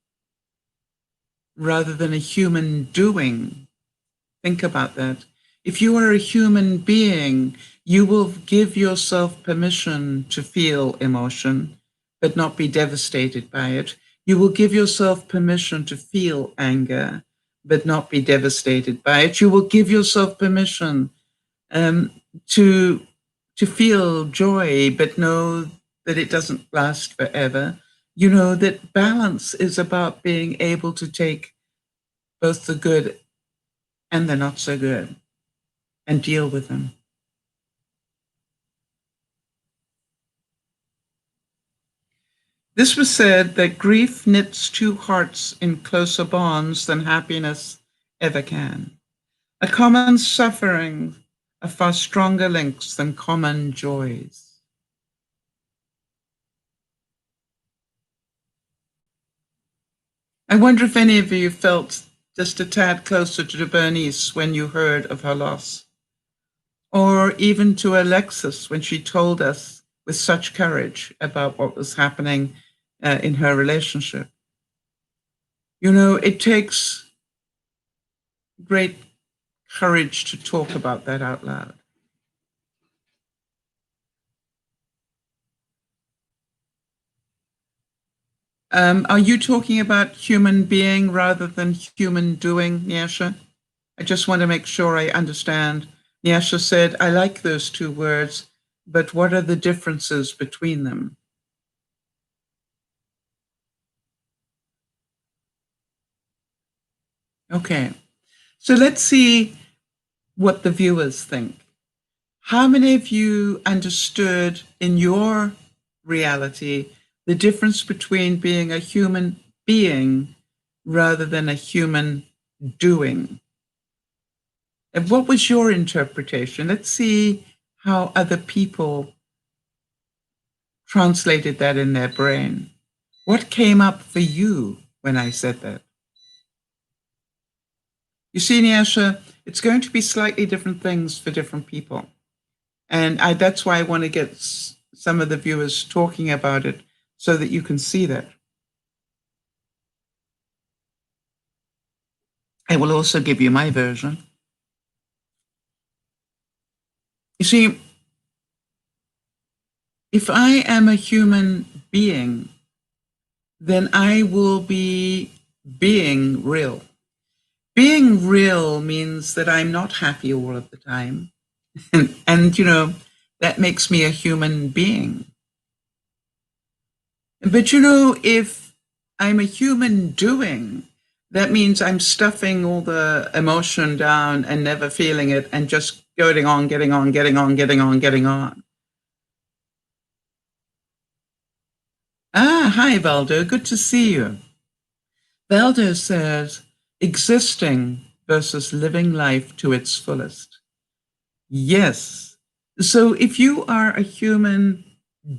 rather than a human doing, think about that. If you are a human being, you will give yourself permission to feel emotion, but not be devastated by it. You will give yourself permission to feel anger, but not be devastated by it. You will give yourself permission to feel joy, but know that it doesn't last forever. You know that balance is about being able to take both the good and the not so good and deal with them. This was said that grief knits two hearts in closer bonds than happiness ever can. A common suffering are far stronger links than common joys. I wonder if any of you felt just a tad closer to Bernice when you heard of her loss, or even to Alexis when she told us with such courage about what was happening in her relationship. You know, it takes great courage to talk about that out loud. Are you talking about human being rather than human doing, Nyasha? I just want to make sure I understand. Nyasha said, I like those two words, but what are the differences between them? Okay. So let's see what the viewers think. How many of you understood in your reality the difference between being a human being rather than a human doing? And what was your interpretation? Let's see how other people translated that in their brain. What came up for you when I said that? You see, Nyasha, it's going to be slightly different things for different people. And that's why I want to get some of the viewers talking about it so that you can see that. I will also give you my version. You see, if I am a human being, then I will be being real. Being real means that I'm not happy all of the time. And you know, that makes me a human being. But you know, if I'm a human doing, that means I'm stuffing all the emotion down and never feeling it and just going on, getting on, getting on, getting on, getting on. Ah, hi, Valdo. Good to see you. Valdo says, existing versus living life to its fullest. Yes. So if you are a human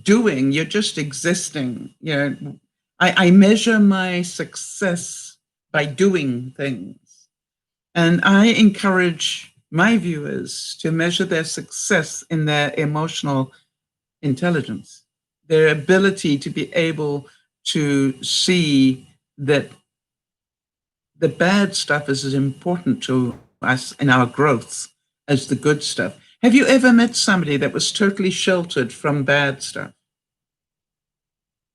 doing, you're just existing. You know, I measure my success by doing things. And I encourage my viewers to measure their success in their emotional intelligence, their ability to be able to see that the bad stuff is as important to us in our growth as the good stuff. Have you ever met somebody that was totally sheltered from bad stuff?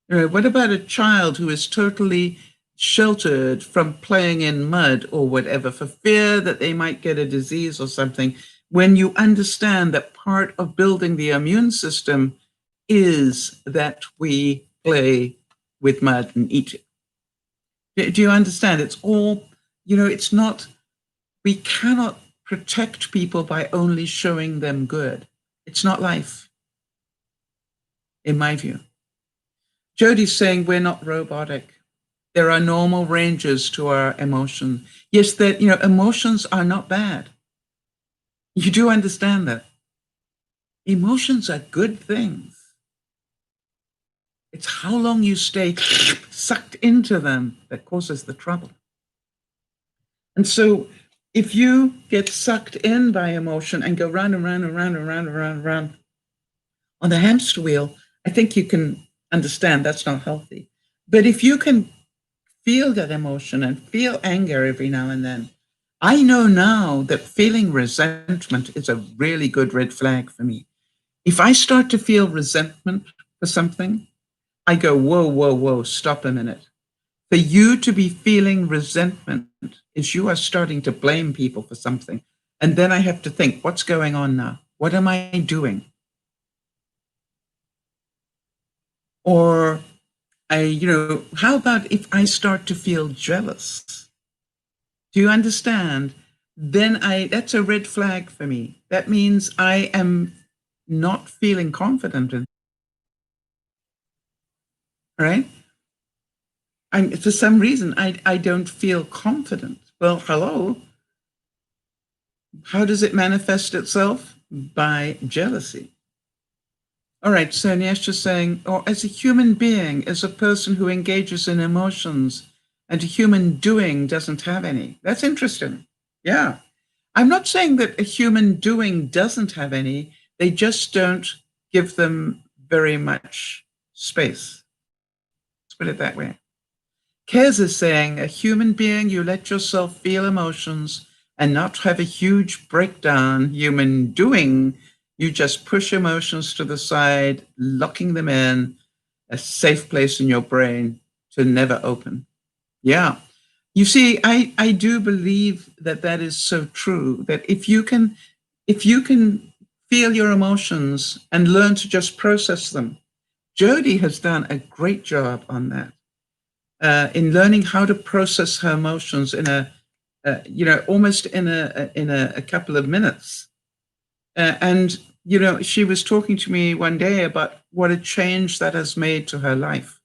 What about a child who is totally sheltered from playing in mud or whatever for fear that they might get a disease or something? When you understand that part of building the immune system is that we play with mud and eat it. Do you understand? It's all, you know, it's not, we cannot protect people by only showing them good. It's not life, in my view. Jody's saying we're not robotic. There are normal ranges to our emotion. Yes, that, you know, emotions are not bad. You do understand that. Emotions are good things. It's how long you stay sucked into them that causes the trouble. And so if you get sucked in by emotion and go round and round and round and round and round and round on the hamster wheel, I think you can understand that's not healthy. But if you can feel that emotion and feel anger every now and then, I know now that feeling resentment is a really good red flag for me. If I start to feel resentment for something, I go, whoa, whoa, whoa, stop a minute. For you to be feeling resentment is you are starting to blame people for something. And then I have to think, what's going on now? What am I doing? Or how about if I start to feel jealous? Do you understand? Then that's a red flag for me. That means I am not feeling confident in, right? For some reason, I don't feel confident. Well, hello. How does it manifest itself? By jealousy. All right, so Nyasha's saying, or as a human being, as a person who engages in emotions, and a human doing doesn't have any. That's interesting. Yeah. I'm not saying that a human doing doesn't have any, they just don't give them very much space. Let's put it that way. Kez is saying, a human being, you let yourself feel emotions and not have a huge breakdown. Human doing, you just push emotions to the side, locking them in a safe place in your brain to never open. Yeah. You see, I do believe that that is so true, that if you can feel your emotions and learn to just process them, Jody has done a great job on that. In learning how to process her emotions in a almost in a couple of minutes. And she was talking to me one day about what a change that has made to her life.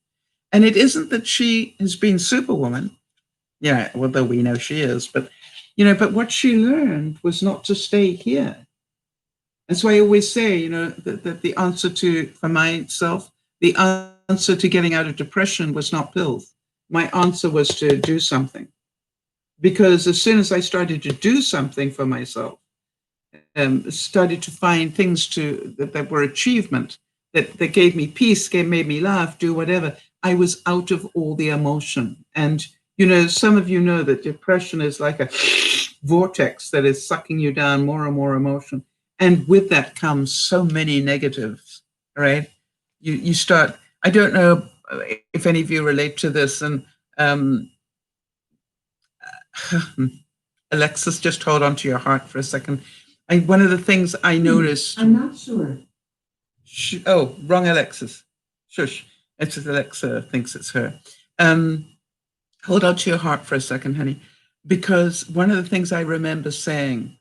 And it isn't that she has been Superwoman, although we know she is, but what she learned was not to stay here. And so I always say, that the answer for myself, the answer to getting out of depression was not pills. My answer was to do something. Because as soon as I started to do something for myself, started to find things that were achievement, that gave me peace, made me laugh, do whatever, I was out of all the emotion. And, some of you know that depression is like a vortex that is sucking you down more and more emotion. And with that comes so many negatives, right? You start, I don't know if any of you relate to this, and Alexis, just hold on to your heart for a second. One of the things I noticed. I'm not sure. Oh, wrong Alexis. Shush. It's Alexa thinks it's her. Hold on to your heart for a second, honey, because one of the things I remember saying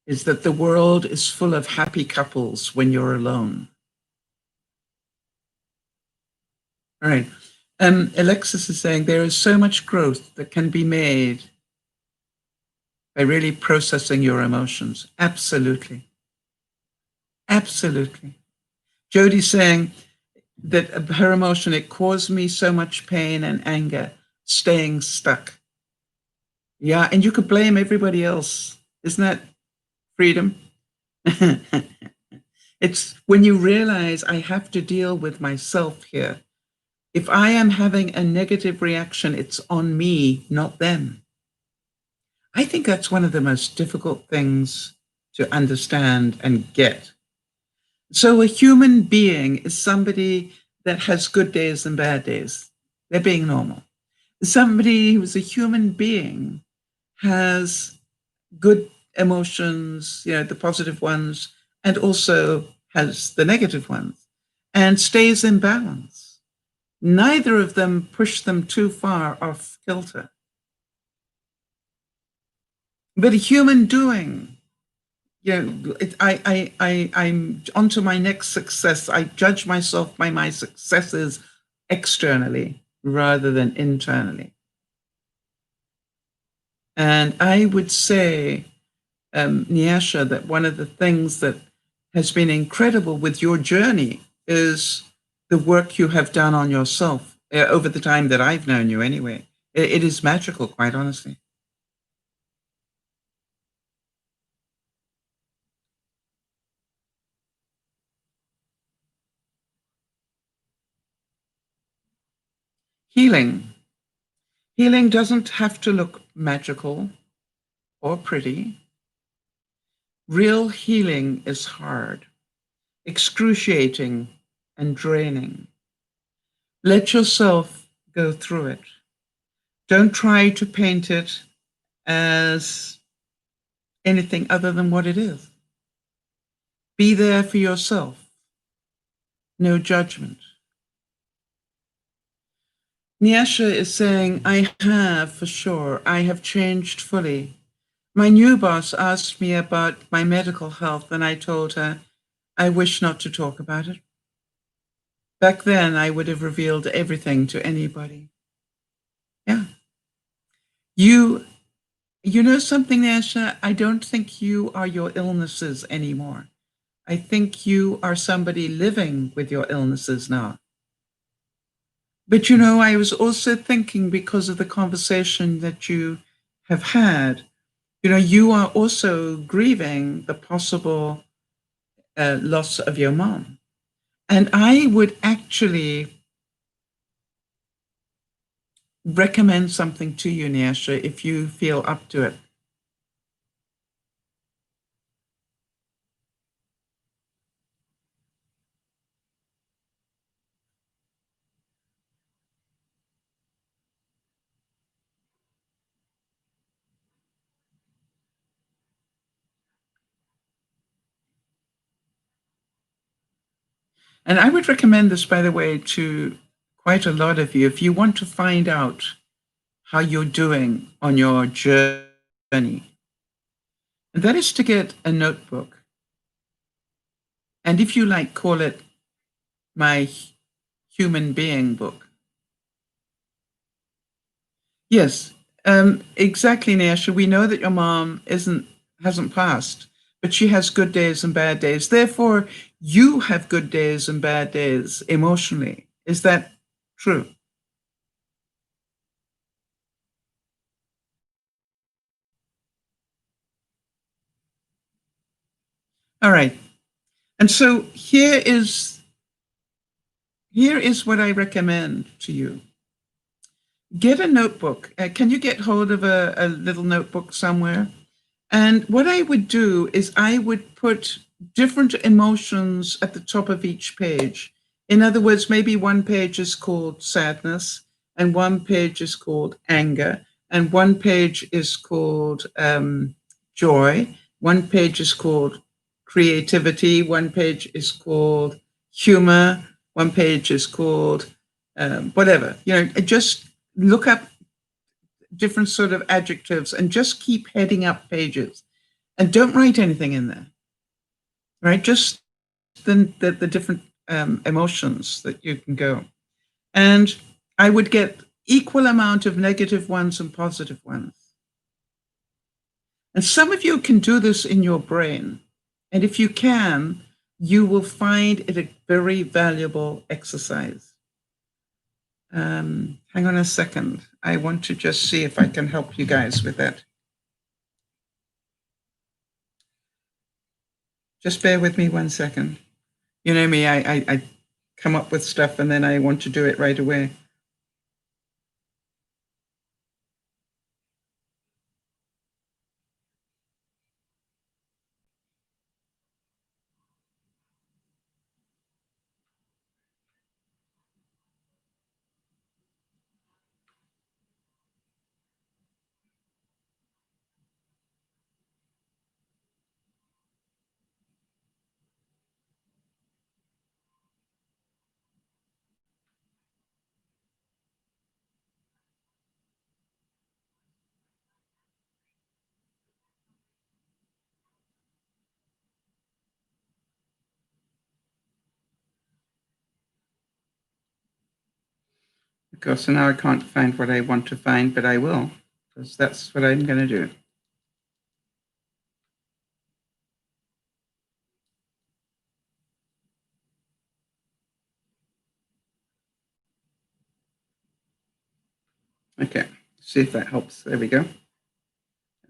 is that the world is full of happy couples when you're alone. All right. Alexis is saying there is so much growth that can be made by really processing your emotions. Absolutely. Absolutely. Jody's saying that her emotion, it caused me so much pain and anger, staying stuck. Yeah, and you could blame everybody else. Isn't that freedom? It's when you realize I have to deal with myself here. If I am having a negative reaction, it's on me, not them. I think that's one of the most difficult things to understand and get. So a human being is somebody that has good days and bad days. They're being normal. Somebody who's a human being has good emotions, the positive ones, and also has the negative ones, and stays in balance. Neither of them push them too far off kilter. But a human doing, I'm onto my next success. I judge myself by my successes externally rather than internally. And I would say, Nyasha, that one of the things that has been incredible with your journey is the work you have done on yourself over the time that I've known you anyway. It is magical, quite honestly. Healing. Healing doesn't have to look magical or pretty. Real healing is hard, excruciating, and draining. Let yourself go through it. Don't try to paint it as anything other than what it is. Be there for yourself. No judgment. Nyasha is saying, I have for sure. I have changed fully. My new boss asked me about my medical health, and I told her I wish not to talk about it. Back then, I would have revealed everything to anybody. Yeah. You know something, Nyasha? I don't think you are your illnesses anymore. I think you are somebody living with your illnesses now. But I was also thinking, because of the conversation that you have had, you are also grieving the possible loss of your mom. And I would actually recommend something to you, Nyasha, if you feel up to it. And I would recommend this, by the way, to quite a lot of you. If you want to find out how you're doing on your journey. And that is to get a notebook. And if you like, call it my human being book. Yes, exactly, Naisha. We know that your mom hasn't passed, but she has good days and bad days. Therefore, you have good days and bad days emotionally. Is that true? All right. And so here is what I recommend to you. Get a notebook. Can you get hold of a little notebook somewhere? And what I would do is I would put different emotions at the top of each page. In other words, maybe one page is called sadness, and one page is called anger, and one page is called joy, one page is called creativity, one page is called humor, one page is called whatever. Just look up different sort of adjectives and just keep heading up pages and don't write anything in there, right? Just the different emotions that you can go. And I would get equal amount of negative ones and positive ones. And some of you can do this in your brain. And if you can, you will find it a very valuable exercise. Hang on a second. I want to just see if I can help you guys with that. Just bear with me 1 second. You know me, I come up with stuff and then I want to do it right away. Okay, so now I can't find what I want to find, but I will, because that's what I'm going to do. Okay, see if that helps. There we go. That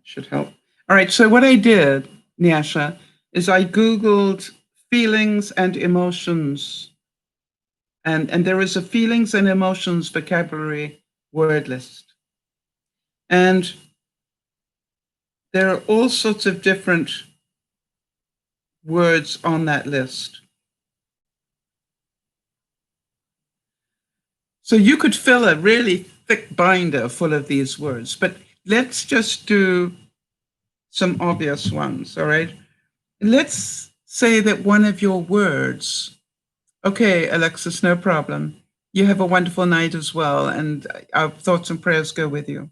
should help. All right, so what I did, Nyasha, is I Googled feelings and emotions. And there is a feelings and emotions vocabulary word list. And there are all sorts of different words on that list. So you could fill a really thick binder full of these words, but let's just do some obvious ones, all right? Let's say that one of your words, okay, Alexis, no problem. You have a wonderful night as well, and our thoughts and prayers go with you.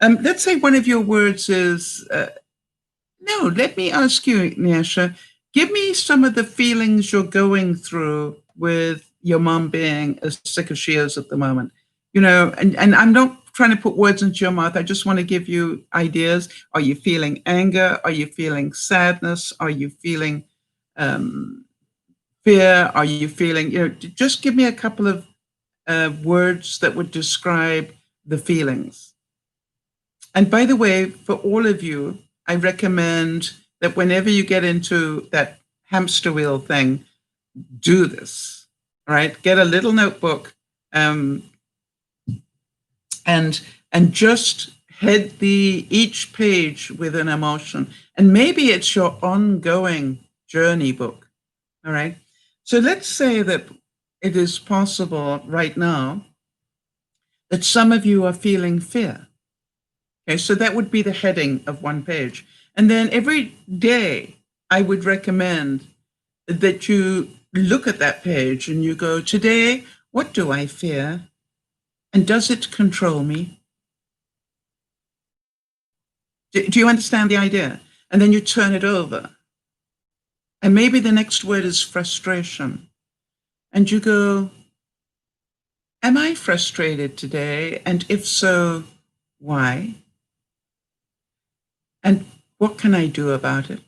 Let's say one of your words is, no, let me ask you, Nyasha, give me some of the feelings you're going through with your mom being as sick as she is at the moment. And I'm not trying to put words into your mouth. I just want to give you ideas. Are you feeling anger? Are you feeling sadness? Are you feeling fear? Are you feeling, just give me a couple of words that would describe the feelings. And by the way, for all of you, I recommend that whenever you get into that hamster wheel thing, do this, all right? Get a little notebook and just head each page with an emotion. And maybe it's your ongoing journey book, all right? So let's say that it is possible right now that some of you are feeling fear. Okay, so that would be the heading of one page. And then every day, I would recommend that you look at that page and you go, today, what do I fear? And does it control me? Do you understand the idea? And then you turn it over. And maybe the next word is frustration. And you go, am I frustrated today? And if so, why? And what can I do about it?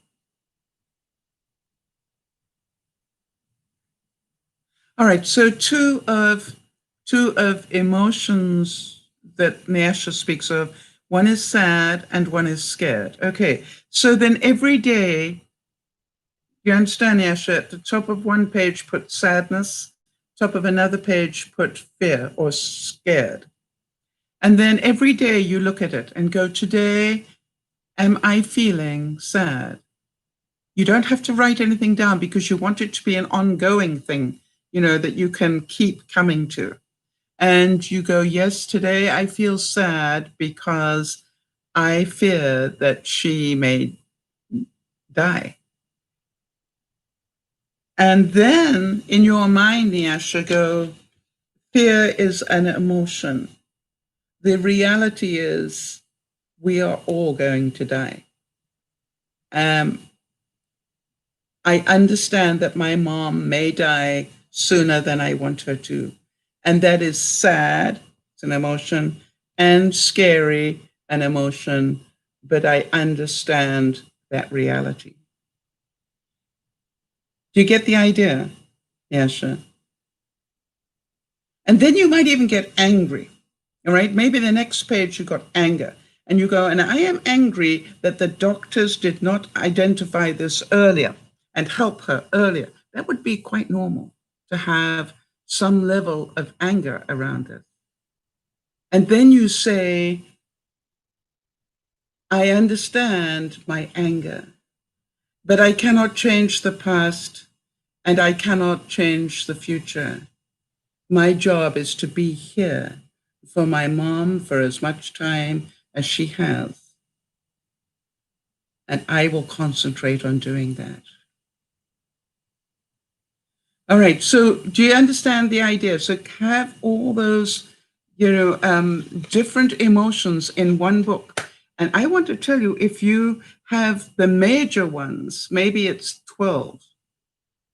All right, so two of emotions that Nyasha speaks of, one is sad and one is scared. Okay, so then every day, you understand, Nyasha, at the top of one page, put sadness, top of another page, put fear or scared. And then every day you look at it and go, today, am I feeling sad? You don't have to write anything down because you want it to be an ongoing thing, that you can keep coming to. And you go, yes, today I feel sad because I fear that she may die. And then in your mind, Nyasha, go, fear is an emotion. The reality is we are all going to die. I understand that my mom may die sooner than I want her to. And that is sad, it's an emotion, and scary, an emotion, but I understand that reality. Do you get the idea? Yeah, sure. And then you might even get angry, all right? Maybe the next page you got anger. And you go, and I am angry that the doctors did not identify this earlier and help her earlier. That would be quite normal to have some level of anger around it. And then you say, I understand my anger, but I cannot change the past and I cannot change the future. My job is to be here for my mom for as much time as she has. And I will concentrate on doing that. All right, so do you understand the idea? So have all those, different emotions in one book. And I want to tell you, if you have the major ones, maybe it's 12,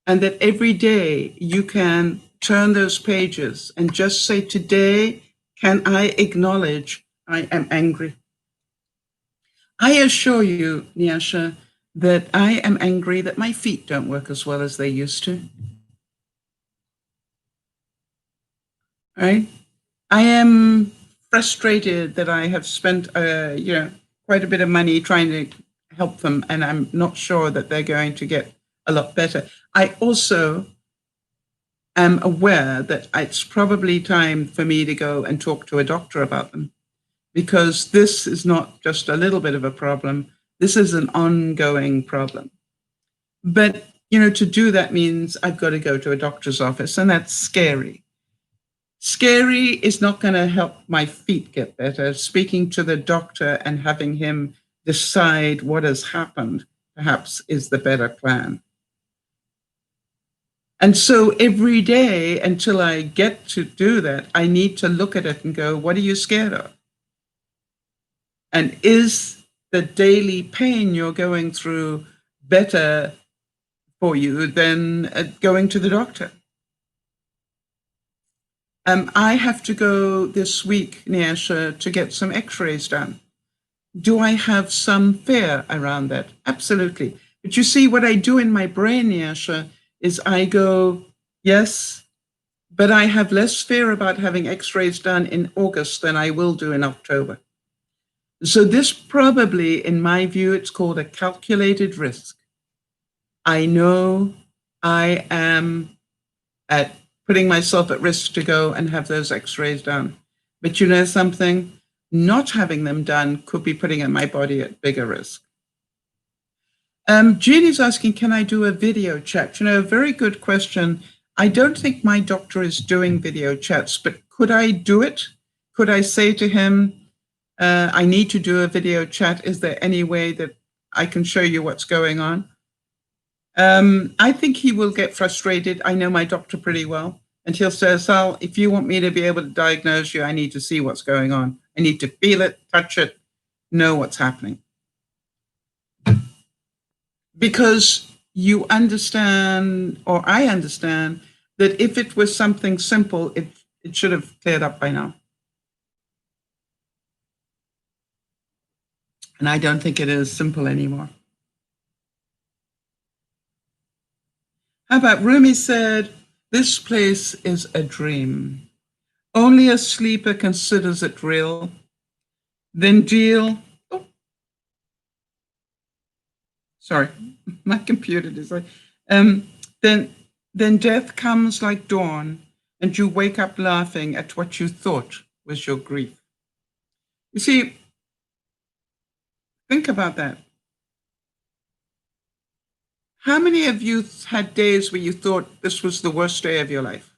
and that every day you can turn those pages and just say, today, can I acknowledge I am angry? I assure you, Nyasha, that I am angry that my feet don't work as well as they used to. Right? I am frustrated that I have spent, quite a bit of money trying to help them, and I'm not sure that they're going to get a lot better. I also am aware that it's probably time for me to go and talk to a doctor about them, because this is not just a little bit of a problem. This is an ongoing problem. But, to do that means I've got to go to a doctor's office, and that's scary. Scary is not going to help my feet get better. Speaking to the doctor and having him decide what has happened, perhaps, is the better plan. And so every day until I get to do that, I need to look at it and go, what are you scared of? And is the daily pain you're going through better for you than going to the doctor? I have to go this week, Nyasha, to get some x-rays done. Do I have some fear around that? Absolutely. But you see, what I do in my brain, Nyasha, is I go, yes, but I have less fear about having x-rays done in August than I will do in October. So this probably, in my view, it's called a calculated risk. I know I am at putting myself at risk to go and have those x-rays done. But you know something? Not having them done could be putting my body at bigger risk. Jeannie's asking, can I do a video chat? A very good question. I don't think my doctor is doing video chats, but could I do it? Could I say to him, I need to do a video chat. Is there any way that I can show you what's going on? I think he will get frustrated. I know my doctor pretty well. And he'll say, Sal, if you want me to be able to diagnose you, I need to see what's going on. I need to feel it, touch it, know what's happening. because you understand, or I understand, that if it was something simple, it should have cleared up by now. And I don't think it is simple anymore. How about Rumi said, "This place is a dream. Only a sleeper considers it real. Then deal." Oh, sorry, my computer decided. Then death comes like dawn, and you wake up laughing at what you thought was your grief. You see, think about that. How many of you had days where you thought this was the worst day of your life?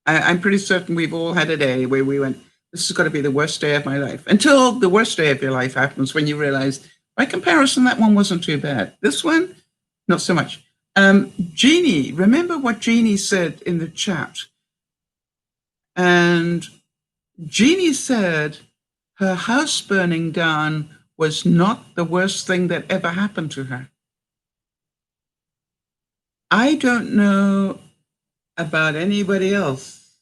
I'm pretty certain we've all had a day where we went, this is going to be the worst day of my life. Until the worst day of your life happens, when you realize, by comparison, that one wasn't too bad. This one, not so much. Jeannie, remember what Jeannie said in the chat? And Jeannie said her house burning down was not the worst thing that ever happened to her. I don't know about anybody else,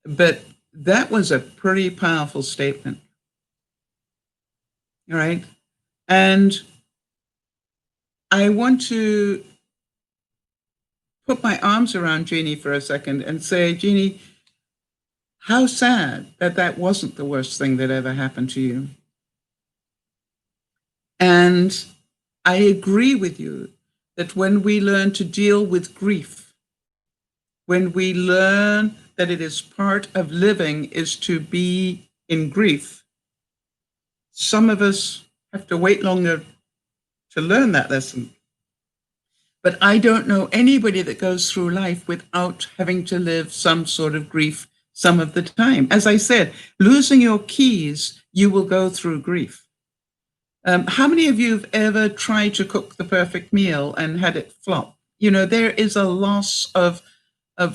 but that was a pretty powerful statement. All right. And I want to put my arms around Jeannie for a second and say, Jeannie, how sad that that wasn't the worst thing that ever happened to you. And I agree with you that when we learn to deal with grief, when we learn that it is part of living is to be in grief, some of us have to wait longer to learn that lesson. But I don't know anybody that goes through life without having to live some sort of grief some of the time. As I said, losing your keys, you will go through grief. How many of you have ever tried to cook the perfect meal and had it flop? You know, there is a loss of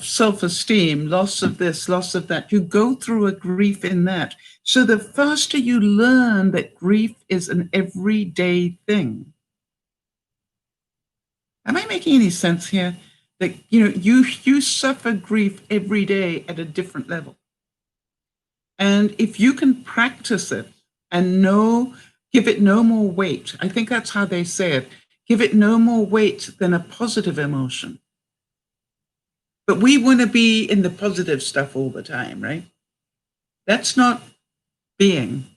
self-esteem, loss of this, loss of that. You go through a grief in that. So the faster you learn that grief is an everyday thing. Am I making any sense here? That, you know, you suffer grief every day at a different level. And if you can practice it and give it no more weight, I think that's how they say it, give it no more weight than a positive emotion. But we want to be in the positive stuff all the time, right? That's not being.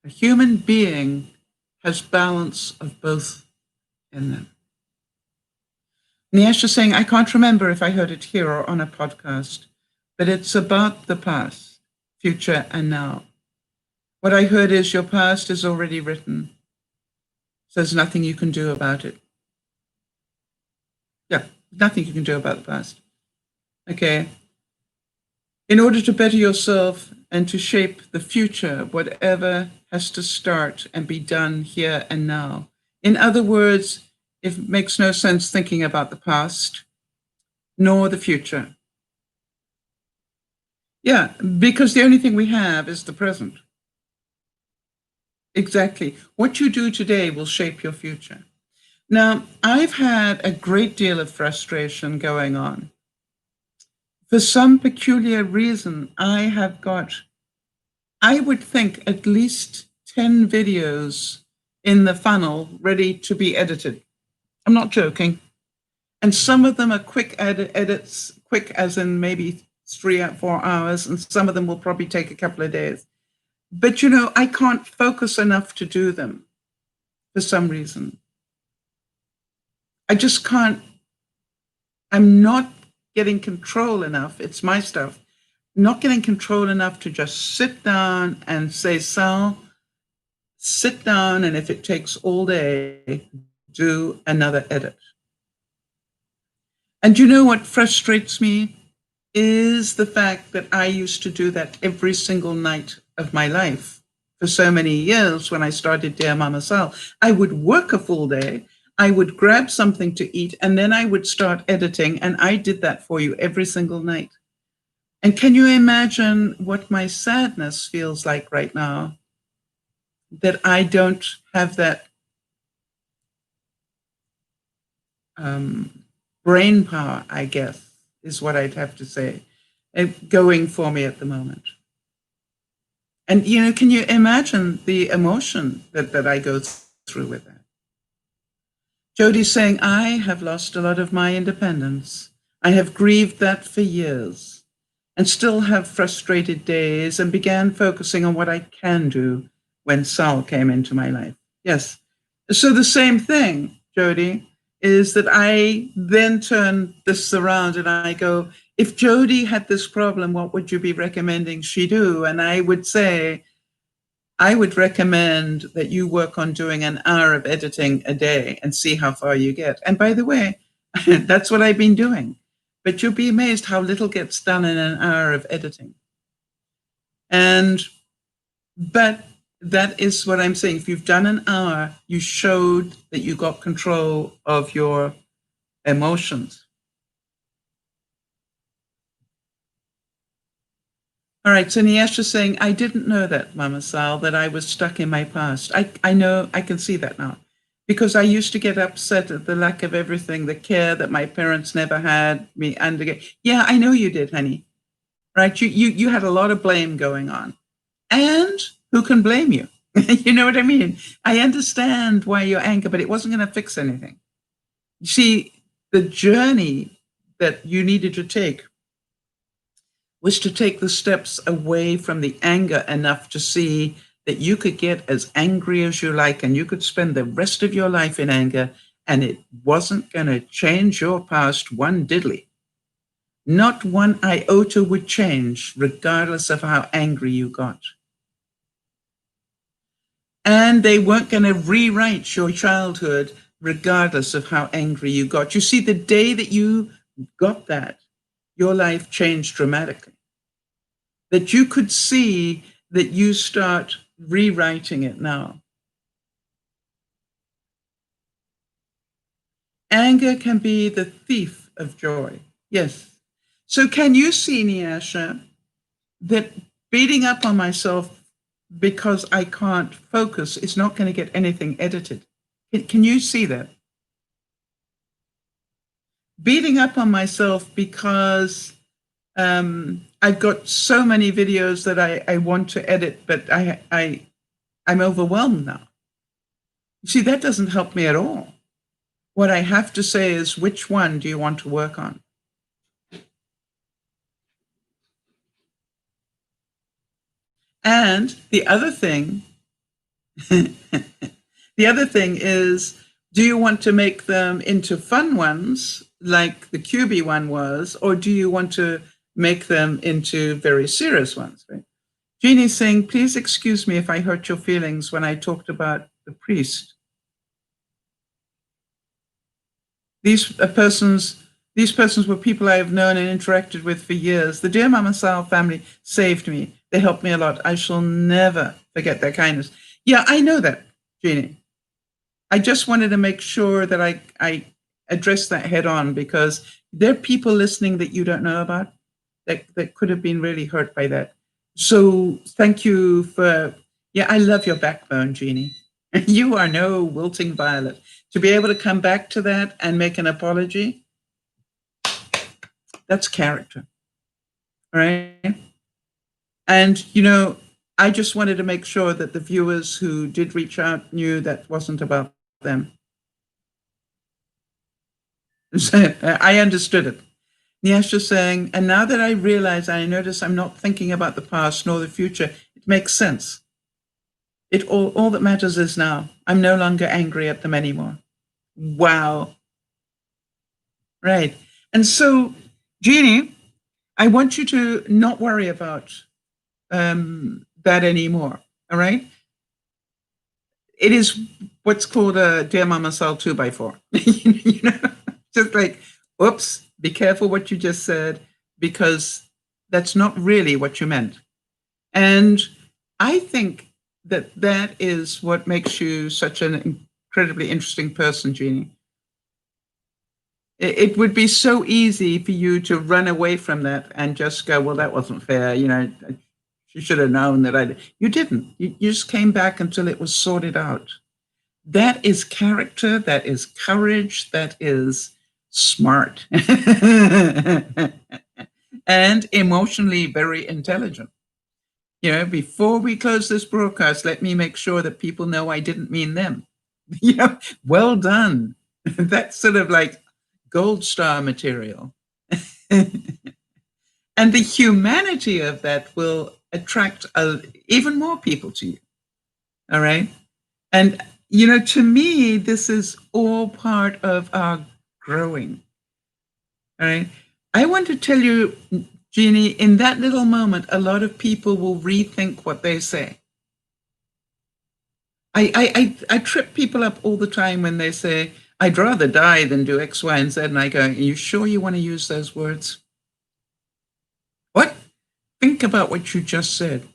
A human being has balance of both in them. Niesh is saying, I can't remember if I heard it here or on a podcast, but it's about the past, future, and now. What I heard is your past is already written. So there's nothing you can do about it. Yeah, nothing you can do about the past. Okay. In order to better yourself and to shape the future, whatever has to start and be done here and now. In other words, it makes no sense thinking about the past nor the future. Yeah, because the only thing we have is the present. Exactly. What you do today will shape your future. Now, I've had a great deal of frustration going on. For some peculiar reason, I would think, at least 10 videos in the funnel ready to be edited. I'm not joking. And some of them are quick edits, quick as in maybe 3 or 4 hours, and some of them will probably take a couple of days. But, you know, I can't focus enough to do them for some reason. I just can't. I'm not getting control enough. It's my stuff. Not getting control enough to just sit down and say, Sal, sit down, and if it takes all day, do another edit. And you know what frustrates me is the fact that I used to do that every single night of my life for so many years. When I started DearMamaSal, I would work a full day, I would grab something to eat, and then I would start editing, and I did that for you every single night. And can you imagine what my sadness feels like right now, that I don't have that brain power, I guess, is what I'd have to say, going for me at the moment. And, can you imagine the emotion that I go through with that? Jodi's saying, I have lost a lot of my independence. I have grieved that for years and still have frustrated days, and began focusing on what I can do when Sal came into my life. Yes. So the same thing, Jodi, is that I then turn this around and I go, if Jodi had this problem, what would you be recommending she do? And I would say, I would recommend that you work on doing an hour of editing a day and see how far you get. And by the way, that's what I've been doing. But you'll be amazed how little gets done in an hour of editing. But that is what I'm saying. If you've done an hour, you showed that you got control of your emotions. All right, so Niesha's saying, I didn't know that, Mama Sal, that I was stuck in my past. I know, I can see that now. Because I used to get upset at the lack of everything, the care that my parents never had me under. Yeah, I know you did, honey. Right? You had a lot of blame going on. And who can blame you? You know what I mean? I understand why you're angry, but it wasn't going to fix anything. You see, the journey that you needed to take was to take the steps away from the anger enough to see that you could get as angry as you like and you could spend the rest of your life in anger, and it wasn't going to change your past one diddly. Not one iota would change, regardless of how angry you got. And they weren't going to rewrite your childhood, regardless of how angry you got. You see, the day that you got that, your life changed dramatically. That you could see that you start rewriting it now. Anger can be the thief of joy. Yes. So can you see, Niasha, that beating up on myself because I can't focus is not going to get anything edited? Can you see that? Beating up on myself because I've got so many videos that I want to edit, but I'm overwhelmed now. You see, that doesn't help me at all. What I have to say is, which one do you want to work on? And the other thing, is, do you want to make them into fun ones like the QB one was, or do you want to make them into very serious ones? Right? Jeannie's saying, please excuse me if I hurt your feelings when I talked about the priest. These persons were people I have known and interacted with for years. The DearMamaSal family saved me. They helped me a lot. I shall never forget their kindness. Yeah, I know that, Jeannie. I just wanted to make sure that I address that head on, because there are people listening that you don't know about that could have been really hurt by that. So thank you for, I love your backbone, Jeannie. You are no wilting violet. To be able to come back to that and make an apology, that's character, all right? And, I just wanted to make sure that the viewers who did reach out knew that wasn't about them. I understood it. Niasha's saying, and now that I realize, I notice I'm not thinking about the past nor the future, it makes sense. All that matters is now. I'm no longer angry at them anymore. Wow. Right. And so, Jeannie, I want you to not worry about that anymore. All right. It is what's called a DearMamaSal 2x4. Just like, oops, be careful what you just said, because that's not really what you meant. And I think that is what makes you such an incredibly interesting person, Jeannie. It would be so easy for you to run away from that and just go, well, that wasn't fair. You should have known that you didn't. You just came back until it was sorted out. That is character, that is courage, that is smart, and emotionally very intelligent. Before we close this broadcast, let me make sure that people know I didn't mean them. Well done. That's sort of like gold star material. And the humanity of that will attract even more people to you. All right. And, to me, this is all part of our growing. All right. I want to tell you, Jeannie, in that little moment, a lot of people will rethink what they say. I trip people up all the time when they say, I'd rather die than do X, Y, and Z. And I go, are you sure you want to use those words? What? Think about what you just said.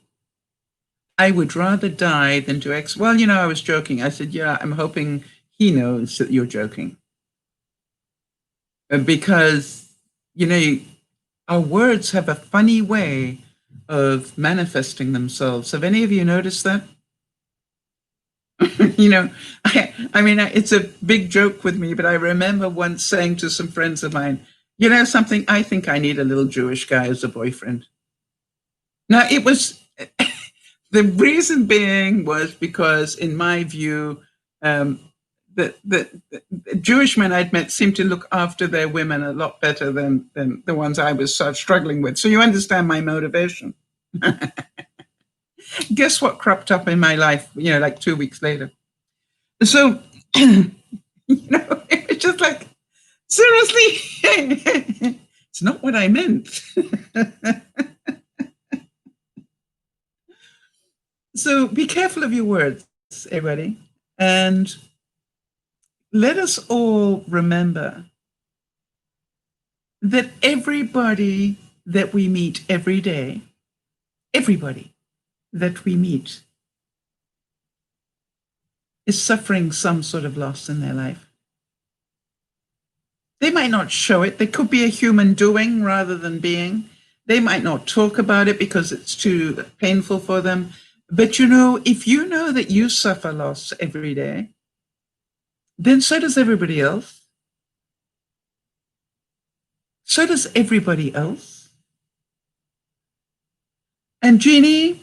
I would rather die than do X. Well, I was joking. I said, yeah, I'm hoping he knows that you're joking. Because, our words have a funny way of manifesting themselves. Have any of you noticed that? It's a big joke with me, but I remember once saying to some friends of mine, something, I think I need a little Jewish guy as a boyfriend. Now, it was, the reason being was because, in my view, the Jewish men I'd met seemed to look after their women a lot better than the ones I was struggling with. So you understand my motivation. Guess what cropped up in my life, like 2 weeks later? So, it's just like, seriously, it's not what I meant. So be careful of your words, everybody. And let us all remember that everybody that we meet every day, everybody that we meet is suffering some sort of loss in their life. They might not show it. They could be a human doing rather than being. They might not talk about it because it's too painful for them. But if you know that you suffer loss every day, then so does everybody else. So does everybody else. And Jeannie,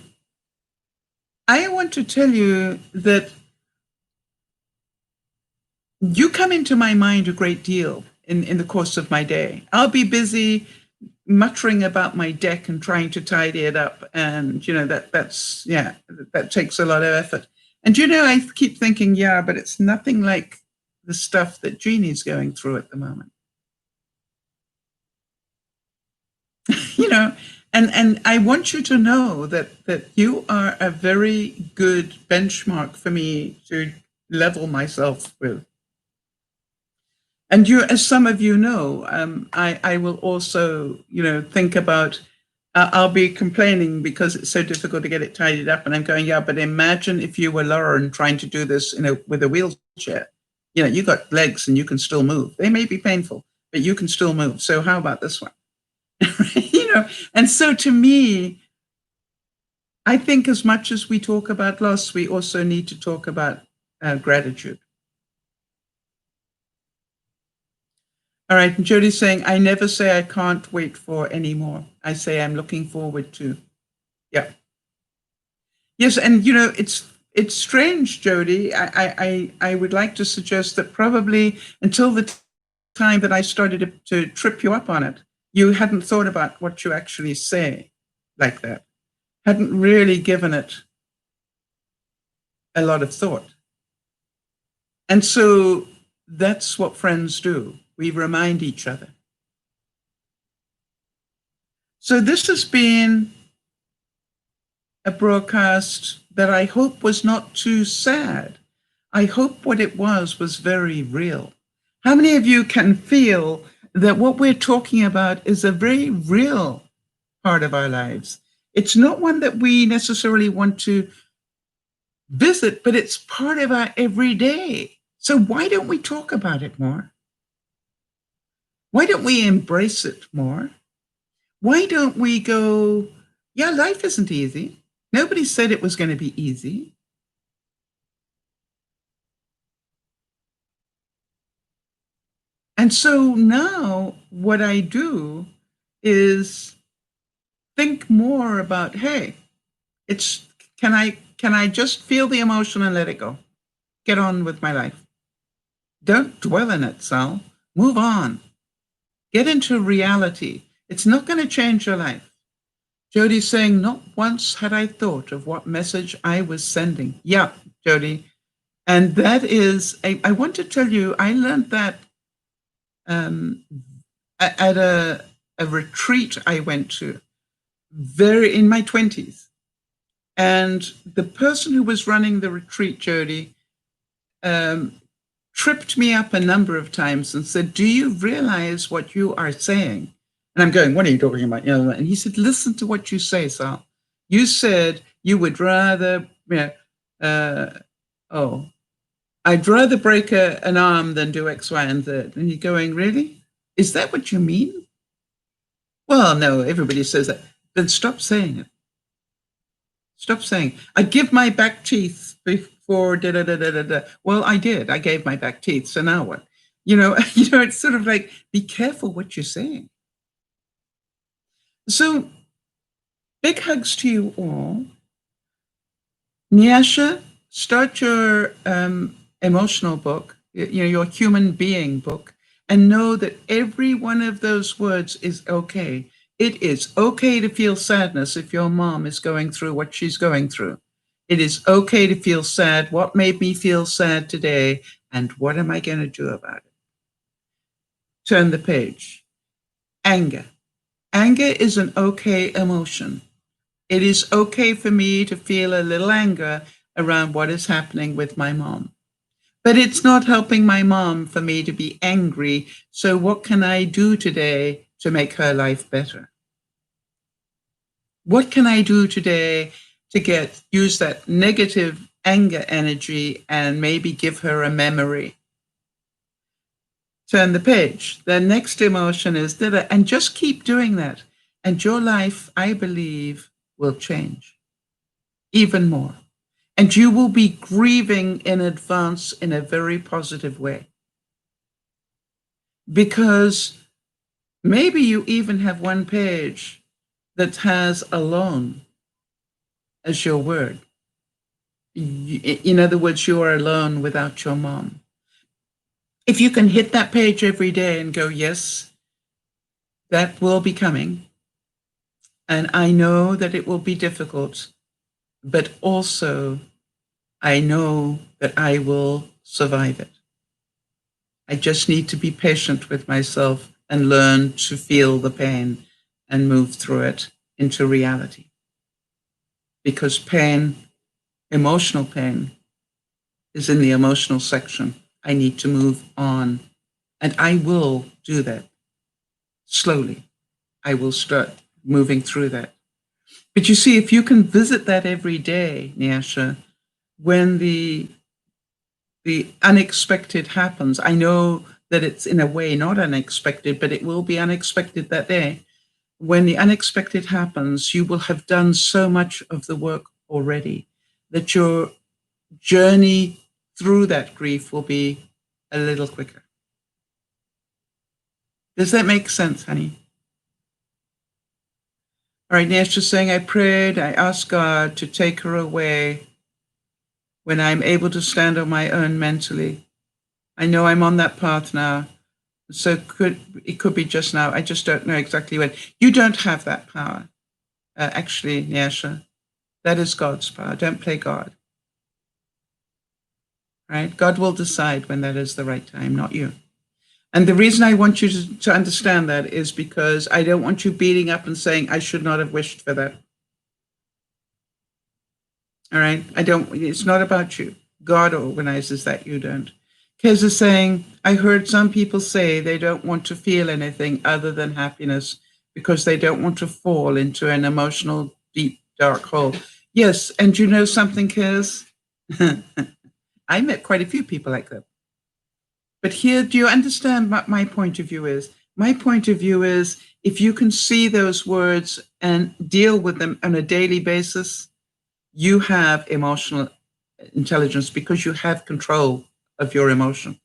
I want to tell you that you come into my mind a great deal in the course of my day. I'll be busy muttering about my deck and trying to tidy it up. And, that takes a lot of effort. And, I keep thinking, yeah, but it's nothing like the stuff that Jeannie's going through at the moment. And I want you to know that you are a very good benchmark for me to level myself with. And as some of you know, I will also, think about, I'll be complaining because it's so difficult to get it tidied up. And I'm going, yeah, but imagine if you were Lauren trying to do this, with a wheelchair. You got legs and you can still move. They may be painful, but you can still move. So how about this one? And so to me, I think as much as we talk about loss, we also need to talk about gratitude. All right, and Jody's saying, I never say I can't wait for anymore. I say I'm looking forward to. Yeah. Yes, and it's strange, Jody. I would like to suggest that probably until the time that I started to trip you up on it, you hadn't thought about what you actually say like that. Hadn't really given it a lot of thought. And so that's what friends do. We remind each other. So this has been a broadcast that I hope was not too sad. I hope what it was very real. How many of you can feel that what we're talking about is a very real part of our lives? It's not one that we necessarily want to visit, but it's part of our everyday. So why don't we talk about it more? Why don't we embrace it more? Why don't we go, yeah, life isn't easy. Nobody said it was going to be easy. And so now what I do is think more about, hey, it's can I just feel the emotion and let it go? Get on with my life. Don't dwell in it, Sal. Move on. Get into reality. It's not going to change your life. Jody's saying, not once had I thought of what message I was sending. Yeah, Jody. And that is, I want to tell you, I learned that at a retreat I went to, very in my 20s. And the person who was running the retreat, Jody, tripped me up a number of times and said, do you realize what you are saying? And I'm going, what are you talking about? You know, and he said, listen to what you say, Sal. You said you would rather, I'd rather break an arm than do X, Y, and Z. And you're going, really? Is that what you mean? Well, no, everybody says that. Then stop saying it. Stop saying, I give my back teeth before da da da da da da. Well, I did. I gave my back teeth. So now what? It's sort of like, be careful what you're saying. So big hugs to you all. Nyasha, start your emotional book, your human being book, and know that every one of those words is okay. It is okay to feel sadness if your mom is going through what she's going through. It is okay to feel sad. What made me feel sad today? And what am I going to do about it? Turn the page. Anger. Anger is an okay emotion. It is okay for me to feel a little anger around what is happening with my mom. But it's not helping my mom for me to be angry. So what can I do today to make her life better? What can I do today to use that negative anger energy and maybe give her a memory? Turn the page. The next emotion is and just keep doing that. And your life, I believe, will change even more. And you will be grieving in advance in a very positive way. Because maybe you even have one page that has alone as your word. In other words, you are alone without your mom. If you can hit that page every day and go, yes, that will be coming. And I know that it will be difficult, but also I know that I will survive it. I just need to be patient with myself and learn to feel the pain and move through it into reality. Because pain, emotional pain, is in the emotional section. I need to move on. And I will do that slowly. I will start moving through that. But you see, if you can visit that every day, Nyasha, when the unexpected happens, I know that it's in a way not unexpected, but it will be unexpected that day. When the unexpected happens, you will have done so much of the work already that your journey through that grief will be a little quicker. Does that make sense, honey? All right, Nyasha's saying, I prayed, I asked God to take her away when I'm able to stand on my own mentally. I know I'm on that path now. So it could be just now. I just don't know exactly when. You don't have that power, actually, Nyasha. That is God's power. Don't play God. Right? God will decide when that is the right time, not you. And the reason I want you to understand that is because I don't want you beating up and saying, I should not have wished for that. All right? It's not about you. God organizes that, you don't. Kez is saying, I heard some people say they don't want to feel anything other than happiness because they don't want to fall into an emotional, deep, dark hole. Yes, and you know something, Kez? I met quite a few people like that. But here, do you understand what my point of view is? My point of view is if you can see those words and deal with them on a daily basis, you have emotional intelligence because you have control of your emotion.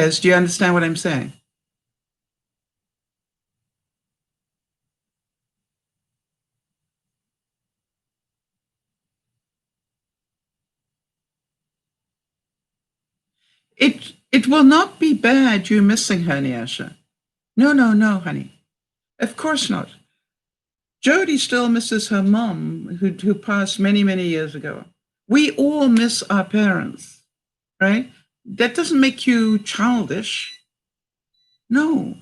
Kez, do you understand what I'm saying? It will not be bad you missing her, Nyasha. No, honey. Of course not. Jody still misses her mom, who passed many, many years ago. We all miss our parents, right? That doesn't make you childish. No.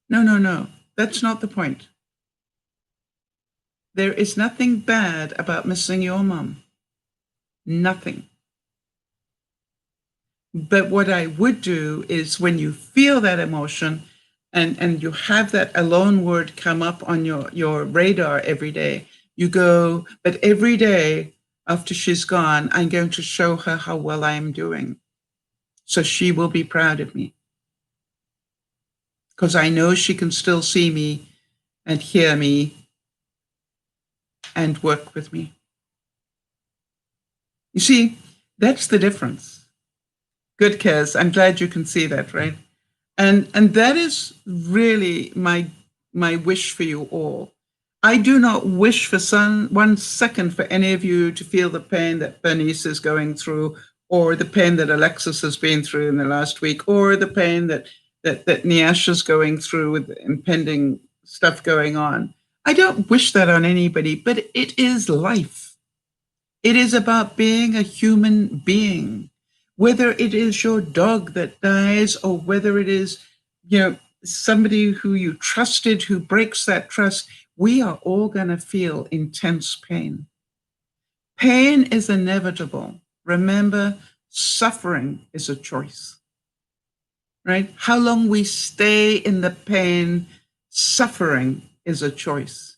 No. That's not the point. There is nothing bad about missing your mom. Nothing. But what I would do is when you feel that emotion and you have that alone word come up on your radar every day, you go, but every day after she's gone, I'm going to show her how well I am doing. So she will be proud of me. Because I know she can still see me and hear me and work with me. You see, that's the difference. Good, Kez. I'm glad you can see that, right? And that is really my wish for you all. I do not wish for 1 second for any of you to feel the pain that Bernice is going through, or the pain that Alexis has been through in the last week, or the pain that Nyasha's going through with impending stuff going on. I don't wish that on anybody, but it is life. It is about being a human being. Whether it is your dog that dies or whether it is, somebody who you trusted who breaks that trust, we are all going to feel intense pain. Pain is inevitable. Remember, suffering is a choice, right? How long we stay in the pain, suffering is a choice.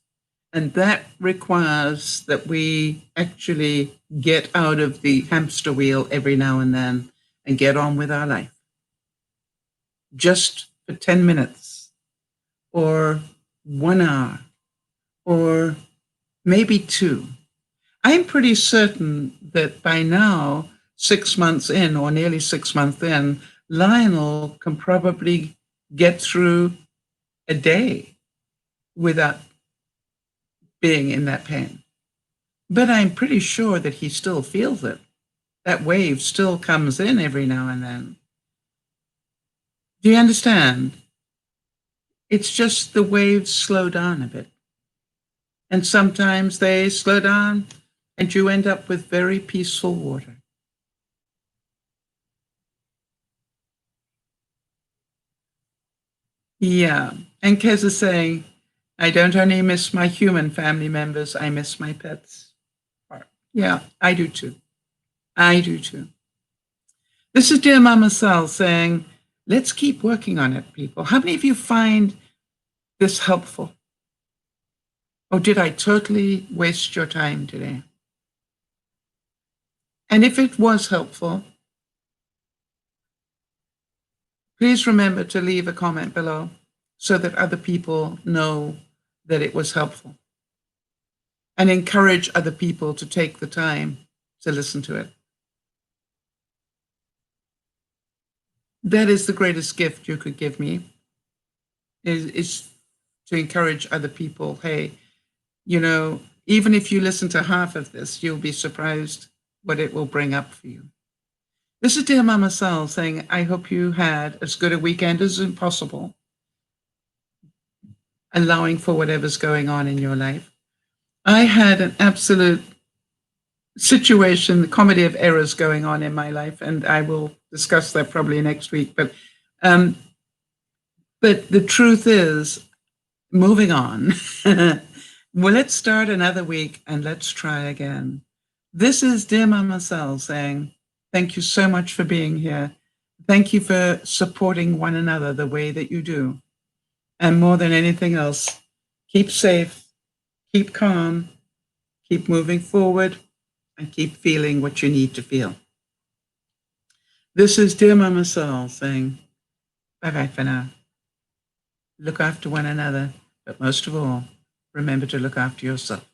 And that requires that we actually get out of the hamster wheel every now and then and get on with our life. Just for 10 minutes or 1 hour or maybe 2. I'm pretty certain that by now, 6 months in or nearly 6 months in, Lionel can probably get through a day without being in that pain. But I'm pretty sure that he still feels it. That wave still comes in every now and then. Do you understand? It's just the waves slow down a bit. And sometimes they slow down and you end up with very peaceful water. Yeah. And Kez is saying, I don't only miss my human family members, I miss my pets. Yeah, I do too. I do too. This is DearMamaSal saying, let's keep working on it, people. How many of you find this helpful? Or did I totally waste your time today? And if it was helpful, please remember to leave a comment below so that other people know that it was helpful. And encourage other people to take the time to listen to it. That is the greatest gift you could give me, is to encourage other people. Hey, even if you listen to half of this, you'll be surprised what it will bring up for you. This is DearMamaSal saying, I hope you had as good a weekend as possible, allowing for whatever's going on in your life. I had an absolute situation, the comedy of errors going on in my life, and I will discuss that probably next week. But the truth is, moving on. Well, let's start another week and let's try again. This is DearMamaSal saying, thank you so much for being here. Thank you for supporting one another the way that you do. And more than anything else, keep safe, keep calm, keep moving forward, and keep feeling what you need to feel. This is DearMamaSal saying, bye-bye for now. Look after one another, but most of all, remember to look after yourself.